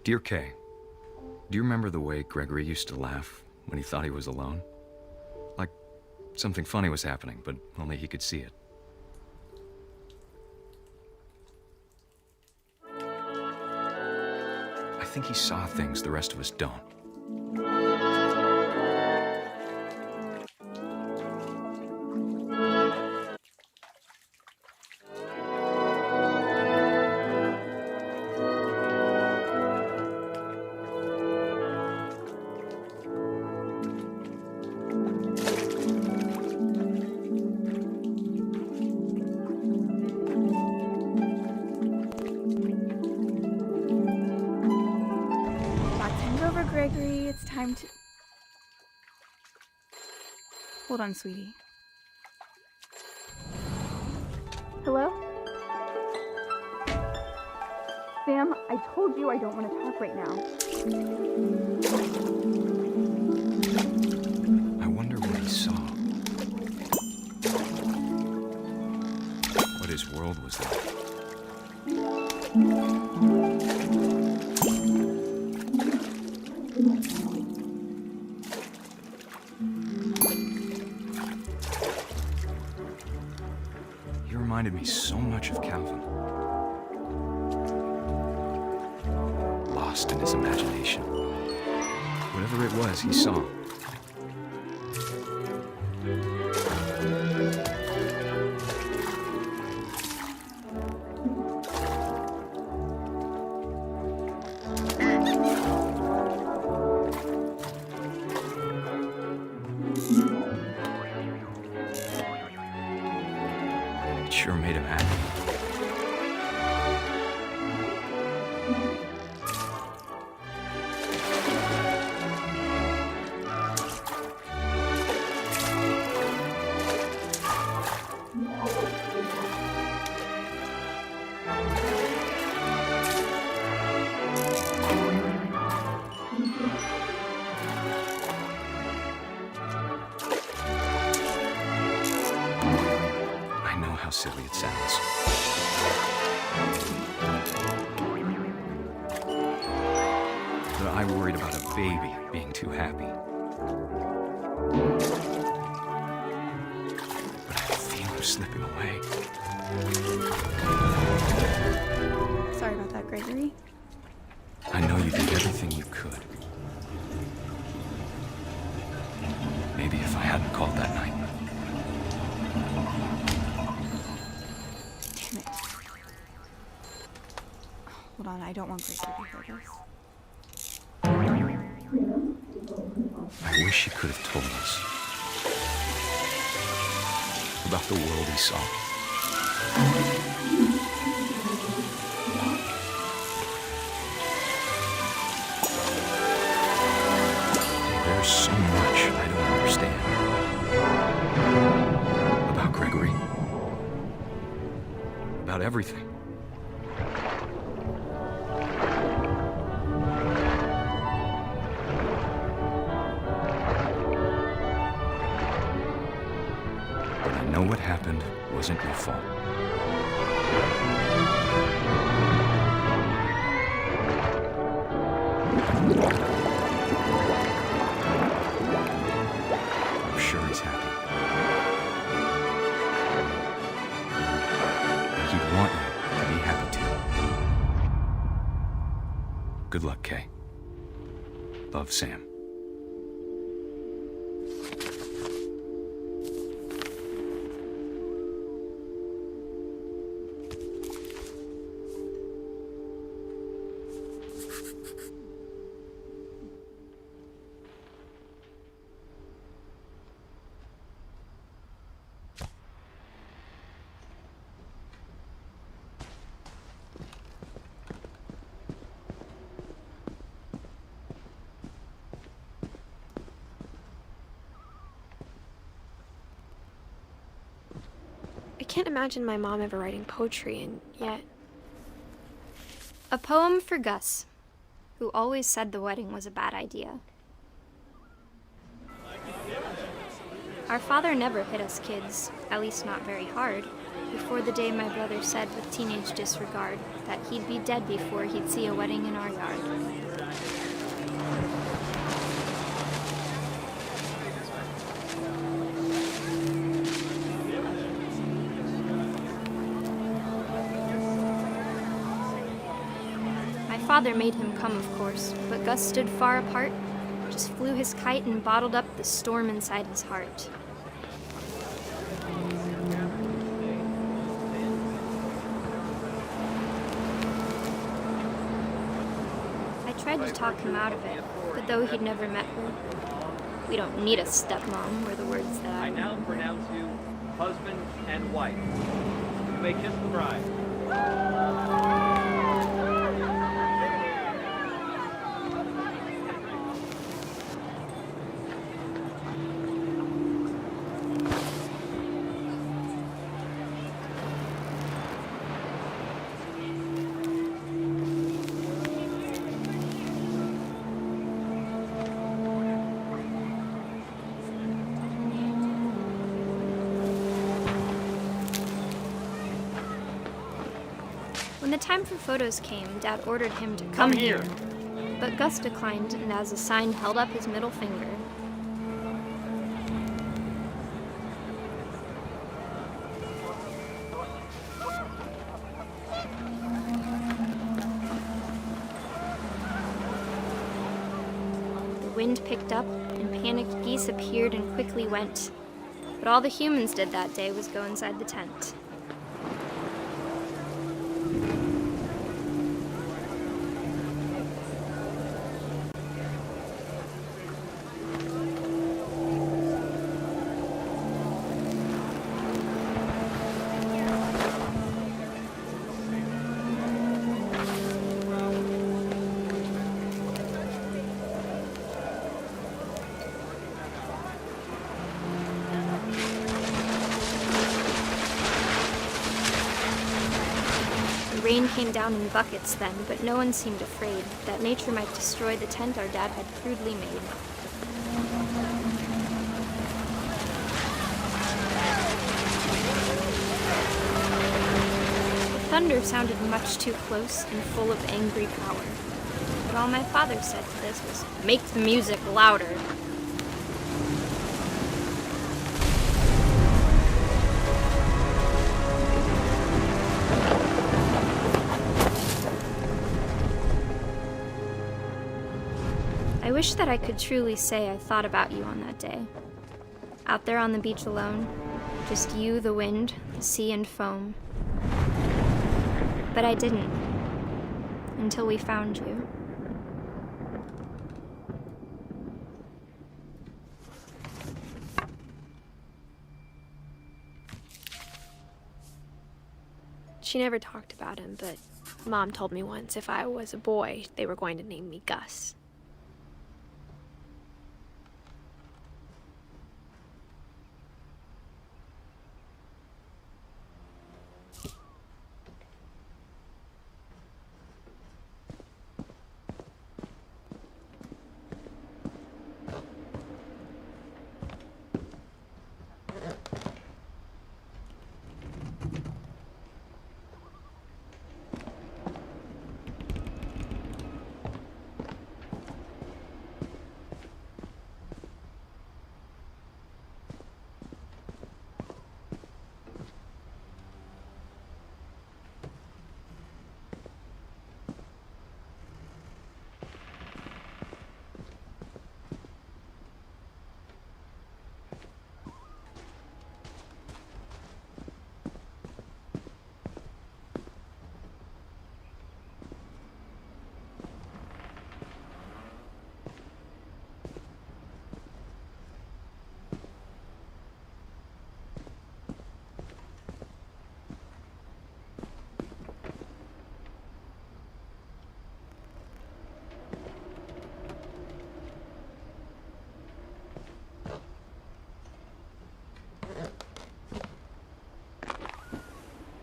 S9: Dear Kay, do you remember the way Gregory used to laugh when he thought he was alone? Like something funny was happening, but only he could see it. I think he saw things the rest of us don't.
S11: Gregory, it's time to... Hold on, sweetie. Hello? Sam, I told you I don't want to talk right now.
S9: I wonder what he saw. What his world was like. He reminded me so much of Calvin. Lost in his imagination. Whatever it was, he saw. It sure made him happy. I know how silly it sounds. But I worried about a baby being too happy. But I feel him slipping away.
S11: Sorry about that, Gregory.
S9: I know you did everything you could. Maybe if I hadn't called that night.
S11: Damn it. Hold on, I don't want Gregory to hear this.
S9: I wish he could have told us about the world he saw. There's so much I don't understand about Gregory, about everything. But I know what happened wasn't your fault. I'm sure he's happy. And he'd want you to be happy too. Good luck, Kay. Love, Sam.
S1: I can't imagine my mom ever writing poetry, and yet...
S10: A poem for Gus, who always said the wedding was a bad idea. Our father never hit us kids, at least not very hard. before the day my brother said with teenage disregard that he'd be dead before he'd see a wedding in our yard. My father made him come, of course, but Gus stood far apart, just flew his kite and bottled up the storm inside his heart. I tried to talk him out of it, but though he'd never met her, "We don't need a stepmom," were the words that
S12: I now pronounce you husband and wife. You may kiss the bride.
S10: When the time for photos came, Dad ordered him to come here. But Gus declined and as a sign held up his middle finger. The wind picked up and panicked geese appeared and quickly went. But all the humans did that day was go inside the tent. The rain came down in buckets then, but no one seemed afraid that nature might destroy the tent our dad had crudely made. The thunder sounded much too close and full of angry power. But all my father said to this was, "Make the music louder." I wish that I could truly say I thought about you on that day. Out there on the beach alone, just you, the wind, the sea, and foam. But I didn't, until we found you.
S1: She never talked about him, but Mom told me once if I was a boy, they were going to name me Gus.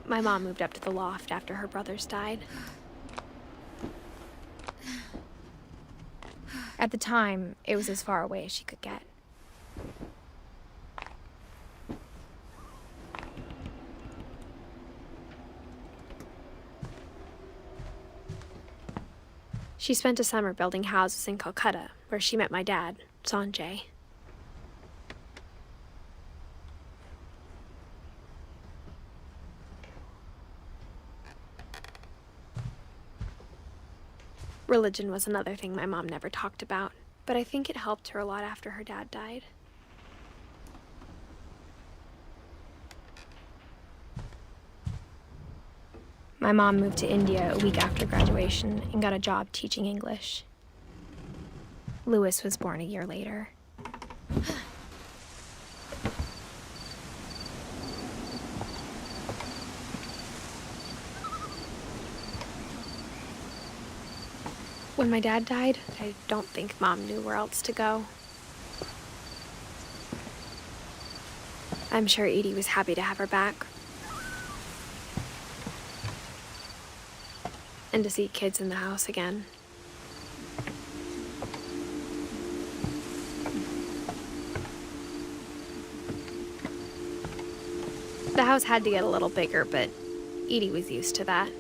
S1: My mom moved up to the loft after her brothers died. At the time, it was as far away as she could get. She spent a summer building houses in Calcutta, where she met my dad, Sanjay. Religion was another thing my mom never talked about, but I think it helped her a lot after her dad died. My mom moved to India a week after graduation and got a job teaching English. Louis was born a year later. When my dad died, I don't think Mom knew where else to go. I'm sure Edie was happy to have her back. And to see kids in the house again. The house had to get a little bigger, but Edie was used to that.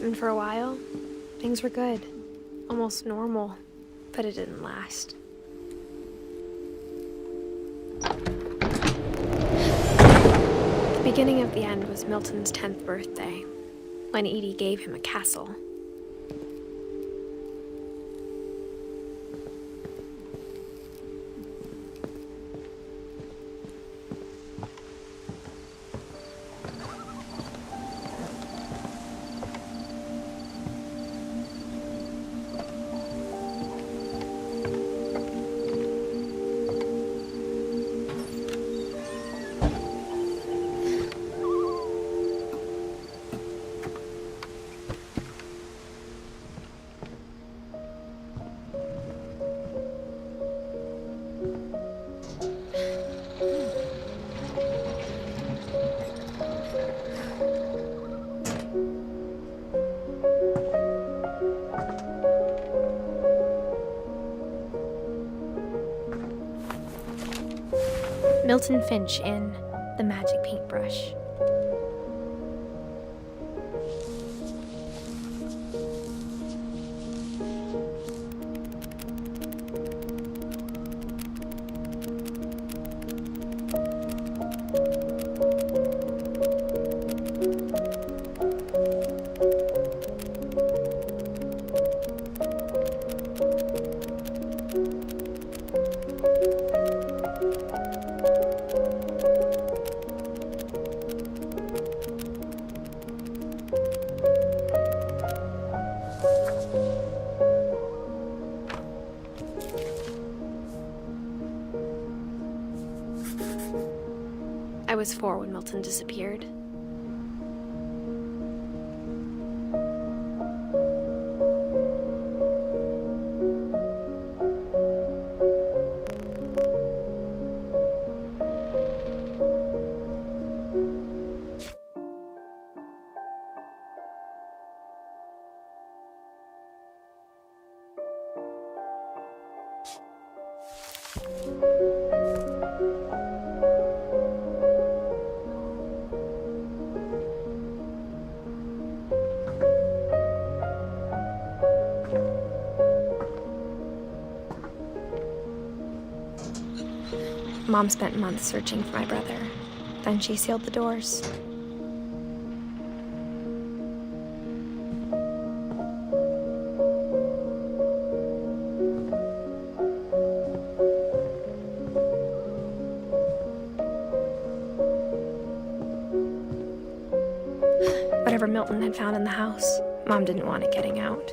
S1: And for a while, things were good. Almost normal, but it didn't last. The beginning of the end was Milton's 10th birthday, when Edie gave him a castle. Milton Finch in The Magic Paintbrush. I was 4 when Milton disappeared. Mom spent months searching for my brother. Then she sealed the doors. Whatever Milton had found in the house, Mom didn't want it getting out.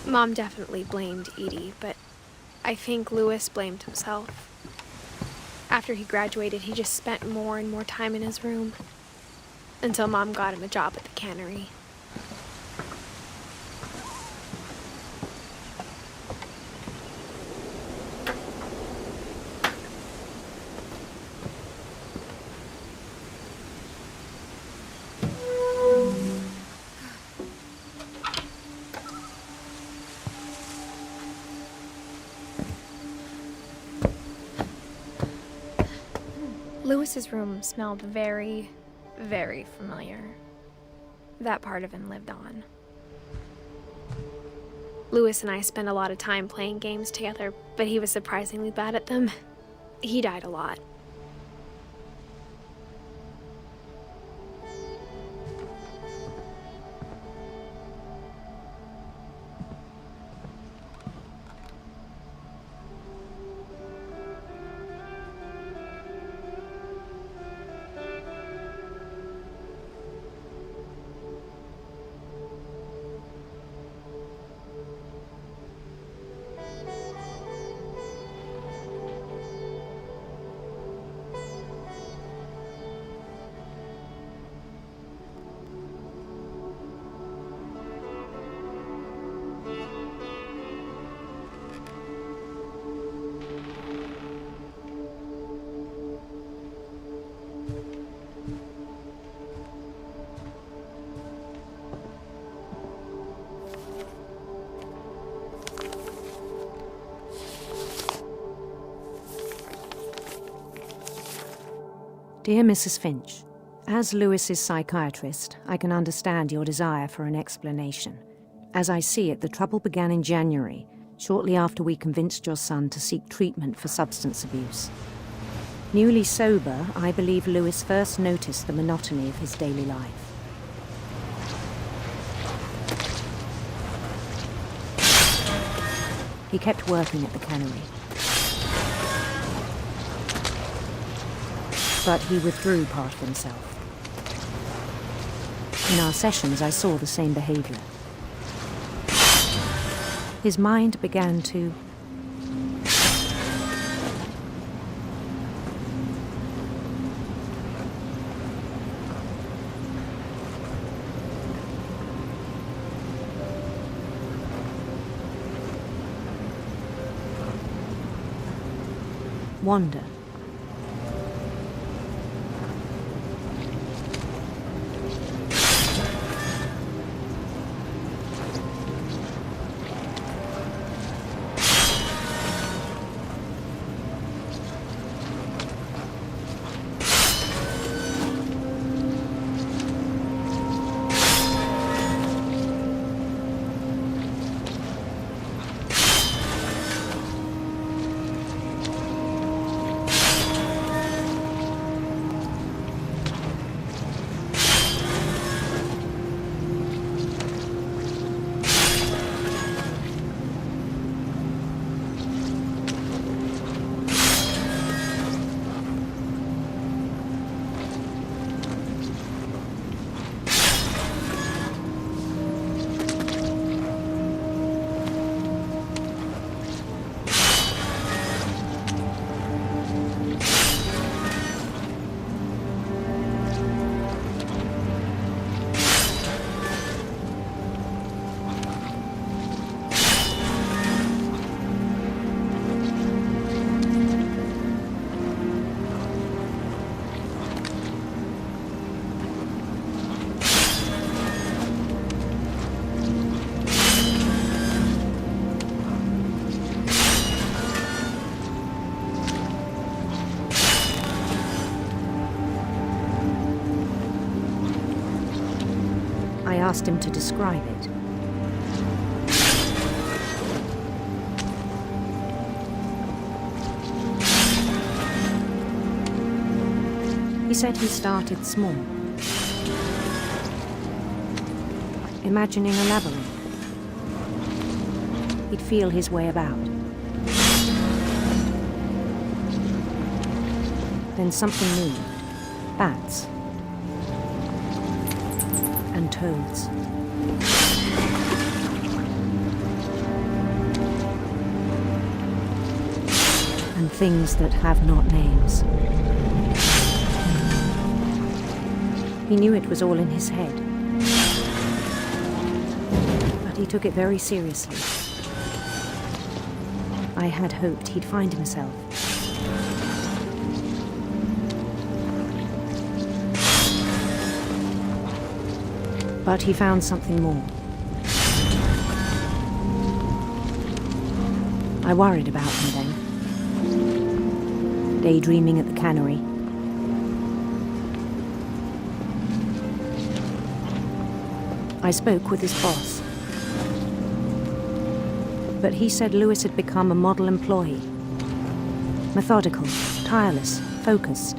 S1: Mom definitely blamed Edie, but I think Louis blamed himself. After he graduated, he just spent more and more time in his room. Until Mom got him a job at the cannery. Lewis's room smelled very, very familiar. That part of him lived on. Lewis and I spent a lot of time playing games together, but he was surprisingly bad at them. He died a lot.
S13: Dear Mrs. Finch, as Lewis's psychiatrist, I can understand your desire for an explanation. As I see it, the trouble began in January, shortly after we convinced your son to seek treatment for substance abuse. Newly sober, I believe Lewis first noticed the monotony of his daily life. He kept working at the cannery. But he withdrew part of himself. In our sessions, I saw the same behavior. His mind began to wander. I asked him to describe it. He said he started small, imagining a labyrinth. He'd feel his way about. Then something moved. Bats. And toads. And and things that have not names. He knew it was all in his head, but he took it very seriously. I had hoped he'd find himself. But he found something more. I worried about him then, daydreaming at the cannery. I spoke with his boss, but he said Lewis had become a model employee. Methodical, tireless, focused.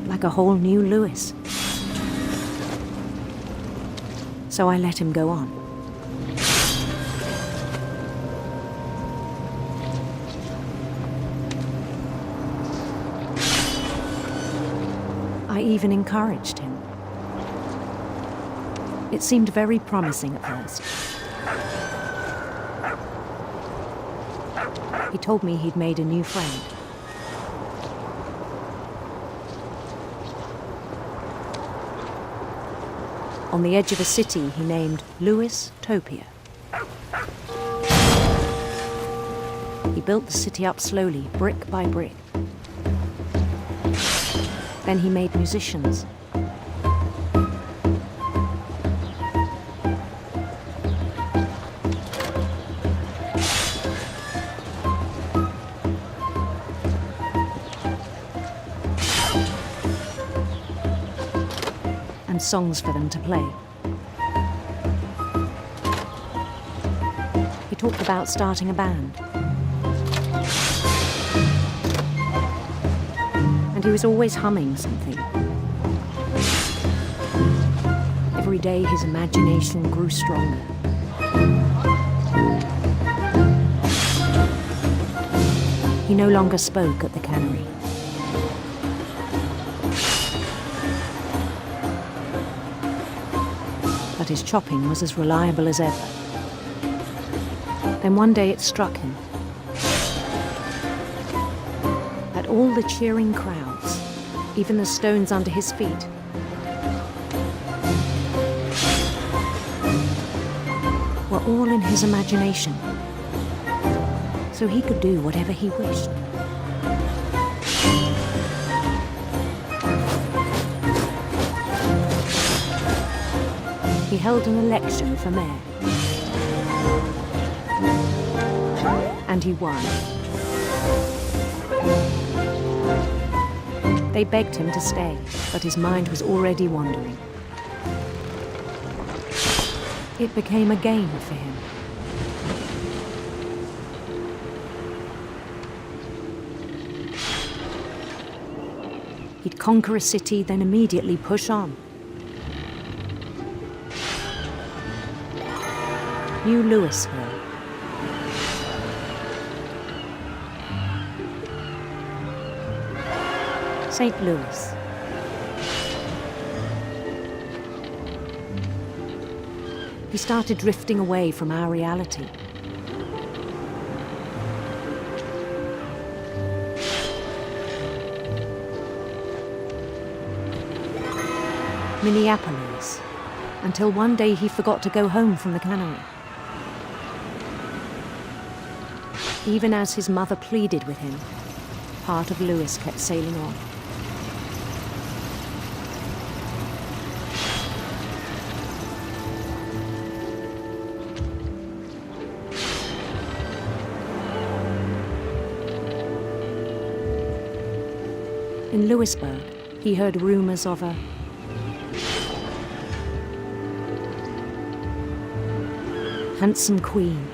S13: Like a whole new Lewis. So I let him go on. I even encouraged him. It seemed very promising at first. He told me he'd made a new friend. On the edge of a city he named Lewis Topia. He built the city up slowly, brick by brick. Then he made musicians. And songs for them to play. He talked about starting a band. And he was always humming something. Every day his imagination grew stronger. He no longer spoke at the cannery. But his chopping was as reliable as ever. Then one day it struck him. That all the cheering crowds, even the stones under his feet, were all in his imagination, so he could do whatever he wished. He held an election for mayor. And he won. They begged him to stay, but his mind was already wandering. It became a game for him. He'd conquer a city, then immediately push on. New Louisville. St. Louis. He started drifting away from our reality. Minneapolis, until one day he forgot to go home from the cannery. Even as his mother pleaded with him, part of Lewis kept sailing on. In Louisburg, he heard rumors of a handsome queen.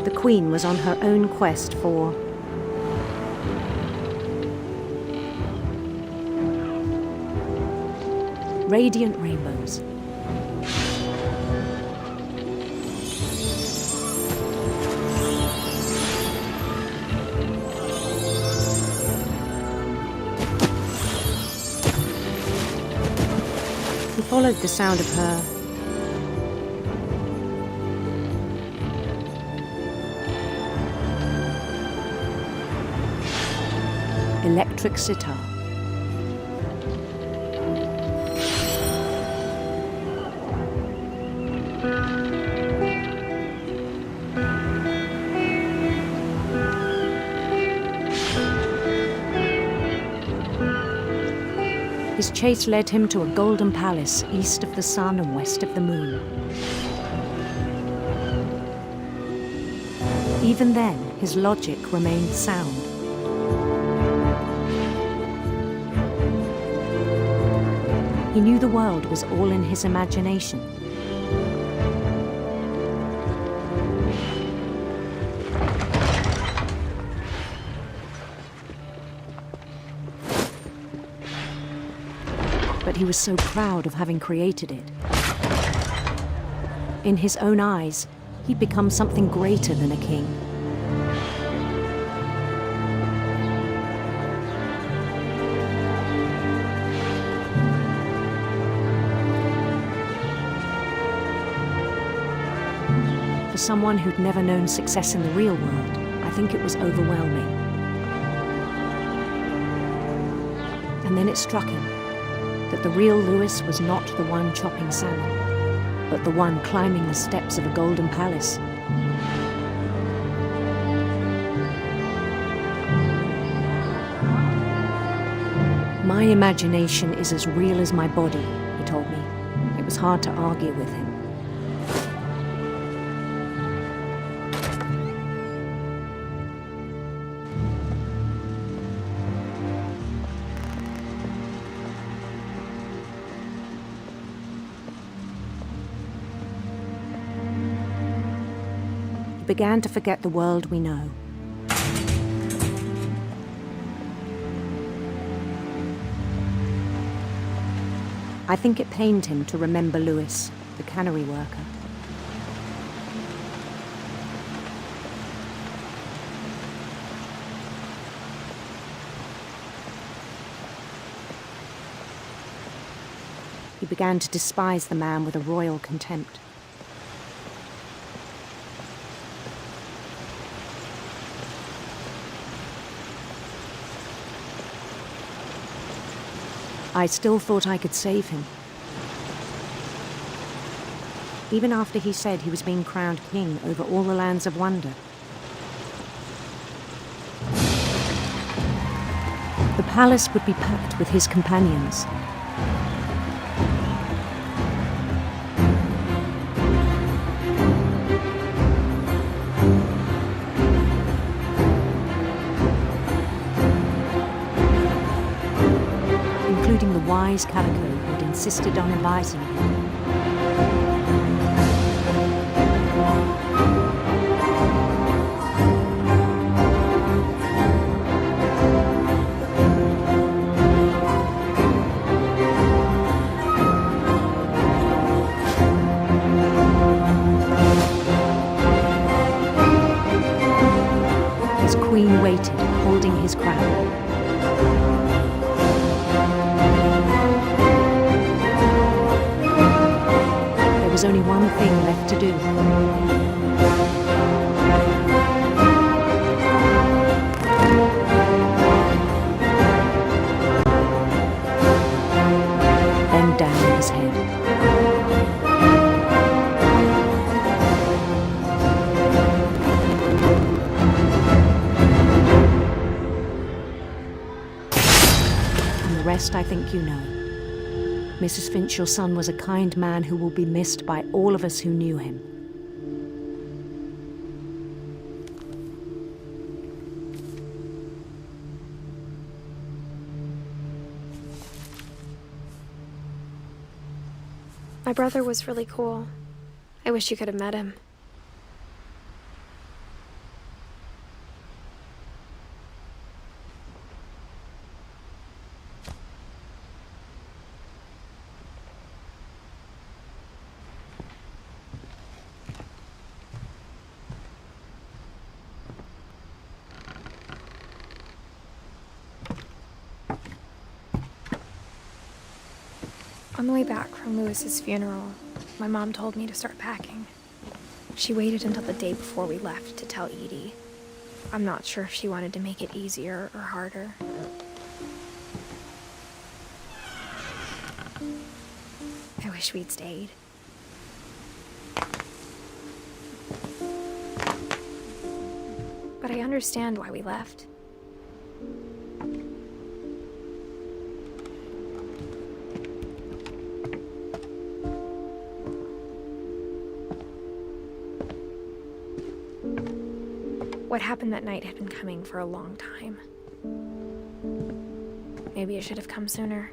S13: The queen was on her own quest for radiant rainbows. followed the sound of her electric sitar. His chase led him to a golden palace east of the sun and west of the moon. Even then, his logic remained sound. He knew the world was all in his imagination. But he was so proud of having created it. In his own eyes, he'd become something greater than a king. For someone who'd never known success in the real world, I think it was overwhelming. And then it struck him that the real Lewis was not the one chopping salmon, but the one climbing the steps of a golden palace. My imagination is as real as my body, he told me. It was hard to argue with him. Began to forget the world we know. I think it pained him to remember Lewis, the cannery worker. He began to despise the man with a royal contempt. I still thought I could save him. Even after he said he was being crowned king over all the lands of wonder. The palace would be packed with his companions. Including the wise Calico who'd insisted on advising him. His queen waited, holding his crown. There was only one thing left to do. Bend down his head. And the rest I think you know. Mrs. Finch, your son was a kind man who will be missed by all of us who knew him.
S1: My brother was really cool. I wish you could have met him. On the way back from Lewis's funeral, my mom told me to start packing. She waited until the day before we left to tell Edie. I'm not sure if she wanted to make it easier or harder. I wish we'd stayed. But I understand why we left. What happened that night had been coming for a long time. Maybe it should have come sooner.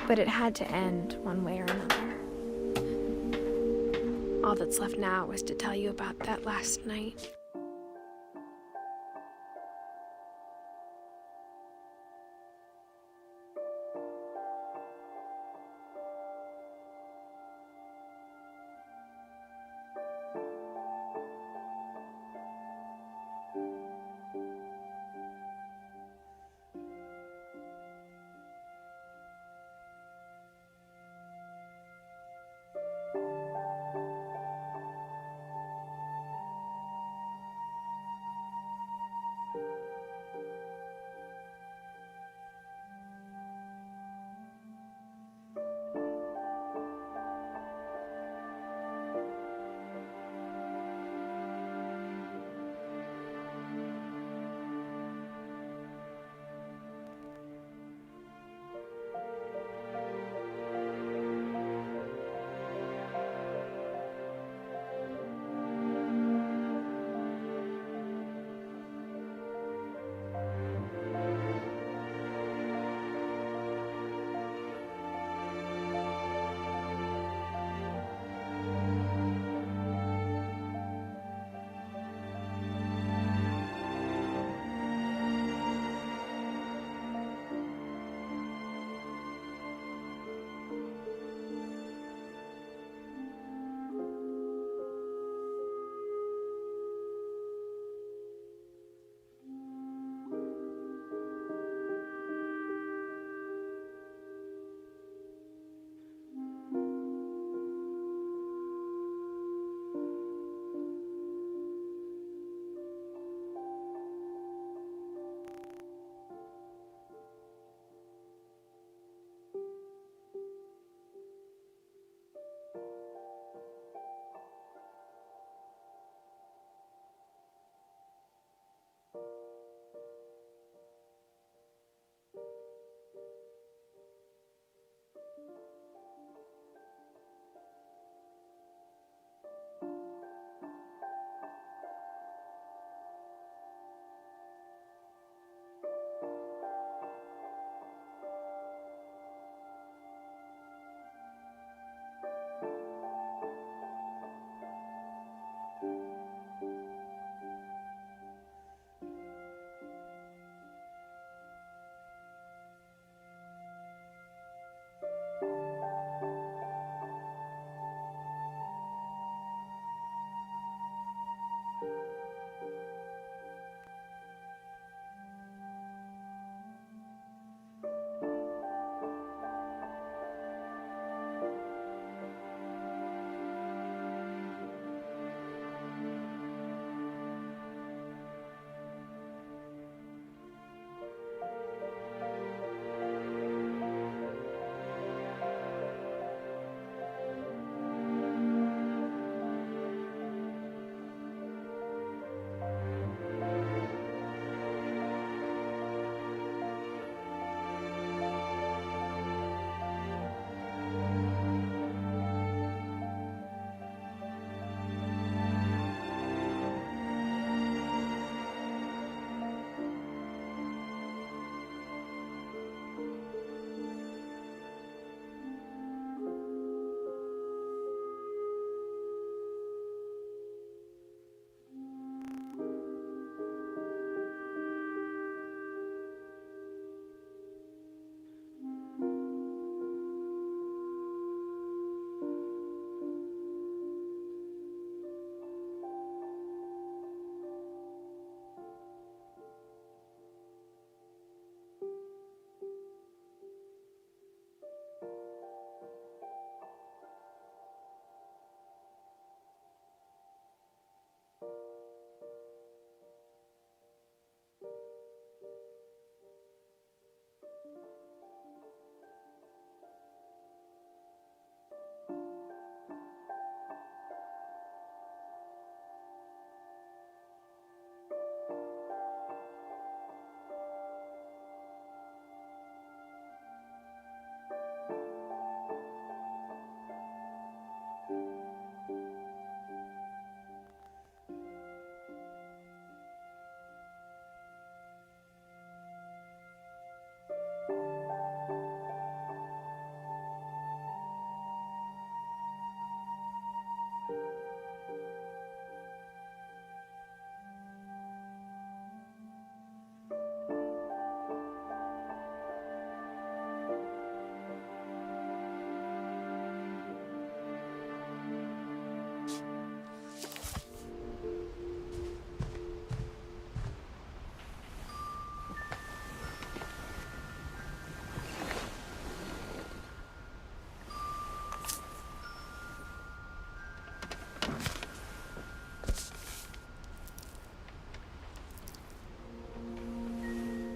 S1: But it had to end one way or another. All that's left now is to tell you about that last night.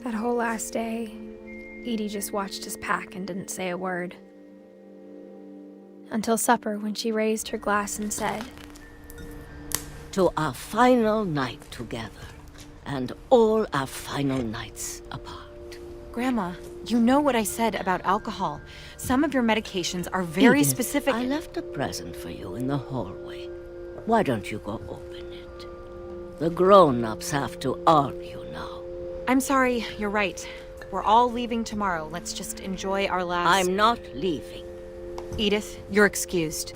S1: That whole last day, Edie just watched us pack and didn't say a word. Until supper, when she raised her glass and said,
S14: "To our final night together, and all our final nights apart."
S15: Grandma, you know what I said about alcohol. Some of your medications are very
S14: Edith,
S15: specific.
S14: I left a present for you in the hallway. Why don't you go open it? The grown-ups have to argue now.
S15: I'm sorry, you're right. We're all leaving tomorrow. Let's just enjoy our last...
S14: I'm not leaving.
S15: Edith, you're excused.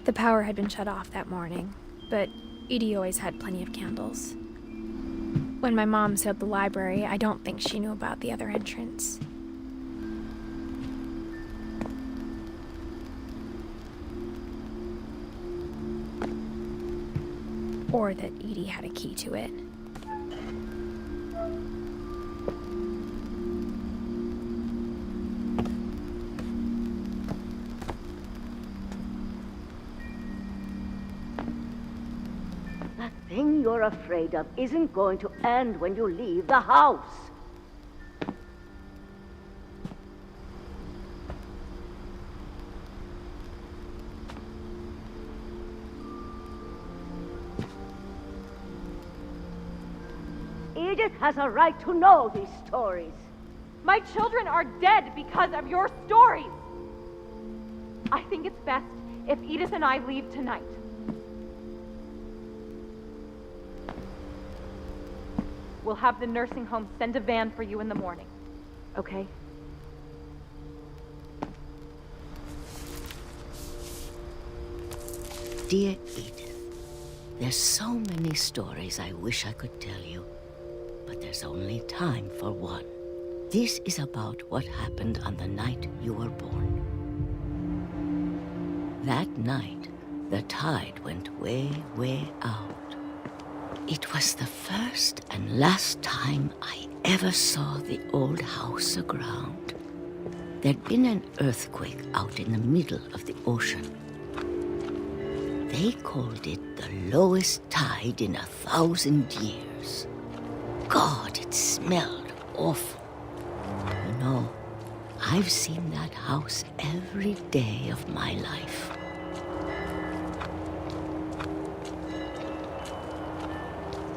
S1: The power had been shut off that morning, but Edie always had plenty of candles. When my mom sealed the library, I don't think she knew about the other entrance. Or that Edie had a key to it.
S14: That thing you're afraid of isn't going to end when you leave the house. Edith has a right to know these stories.
S11: My children are dead because of your stories. I think it's best if Edith and I leave tonight. We'll have the nursing home send a van for you in the morning, okay?
S14: Dear Edith, there's so many stories I wish I could tell you, but there's only time for one. This is about what happened on the night you were born. That night, the tide went way, way out. It was the first and last time I ever saw the old house aground. There'd been an earthquake out in the middle of the ocean. They called it the lowest tide in 1,000 years. God, it smelled awful. You know, I've seen that house every day of my life.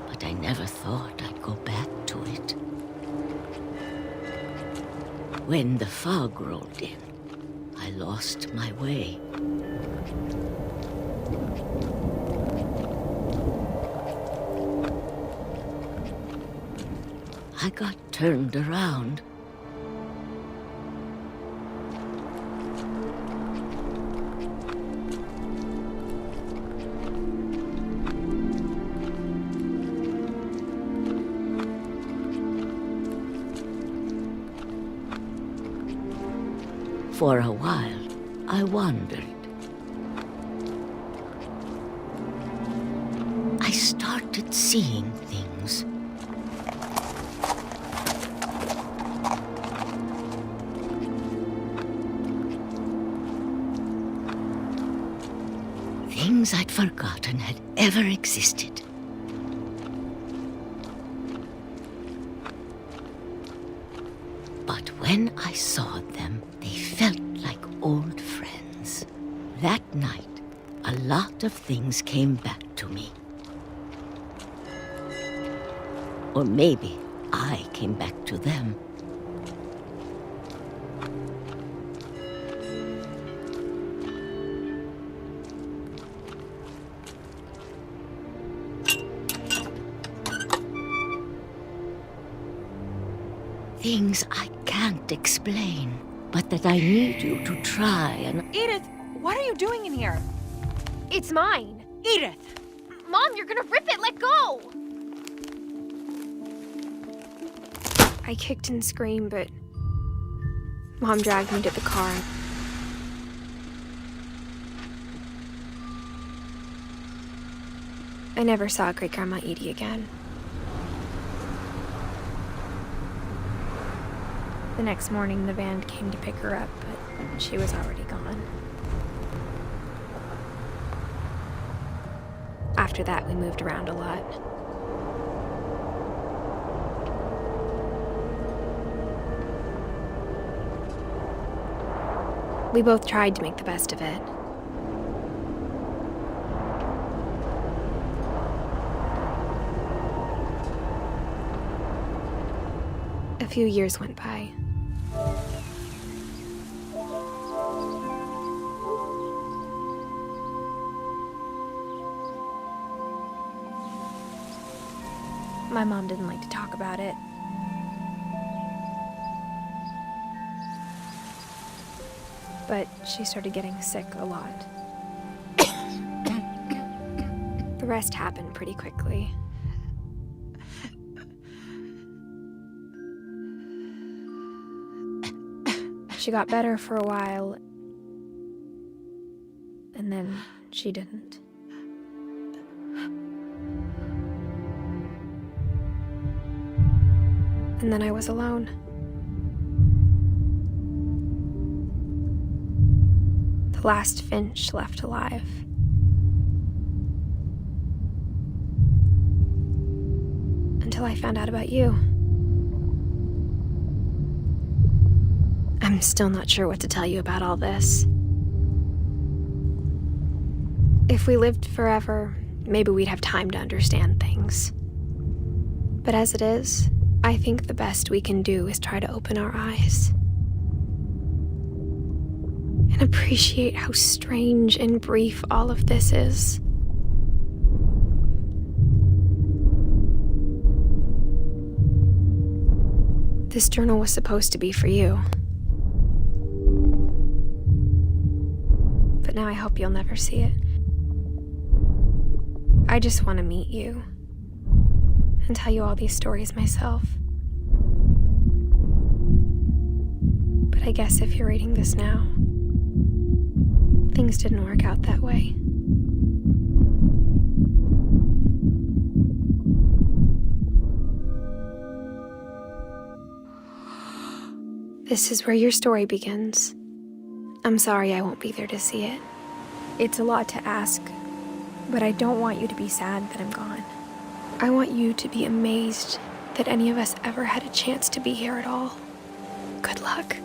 S14: But I never thought I'd go back to it. When the fog rolled in, I lost my way. I got turned around. For a while, I wandered. I started seeing things. Things I'd forgotten had ever existed. But when I saw them, they felt like old friends. That night, a lot of things came back to me. Or maybe I came back to them. Things I can't explain, but that I need you to try and...
S15: Edith, what are you doing in here?
S1: It's mine.
S15: Edith!
S3: Mom, you're gonna rip it! Let go!
S1: I kicked and screamed, but Mom dragged me to the car. I never saw Great-Grandma Edie again. The next morning, the van came to pick her up, but she was already gone. After that, we moved around a lot. We both tried to make the best of it. A few years went by. My mom didn't like to talk about it. But she started getting sick a lot. The rest happened pretty quickly. She got better for a while, and then she didn't. And then I was alone. The last Finch left alive. Until I found out about you. I'm still not sure what to tell you about all this. If we lived forever, maybe we'd have time to understand things. But as it is, I think the best we can do is try to open our eyes. And appreciate how strange and brief all of this is. This journal was supposed to be for you. But now I hope you'll never see it. I just want to meet you and tell you all these stories myself. But I guess if you're reading this now, things didn't work out that way. This is where your story begins. I'm sorry I won't be there to see it. It's a lot to ask, but I don't want you to be sad that I'm gone. I want you to be amazed that any of us ever had a chance to be here at all. Good luck.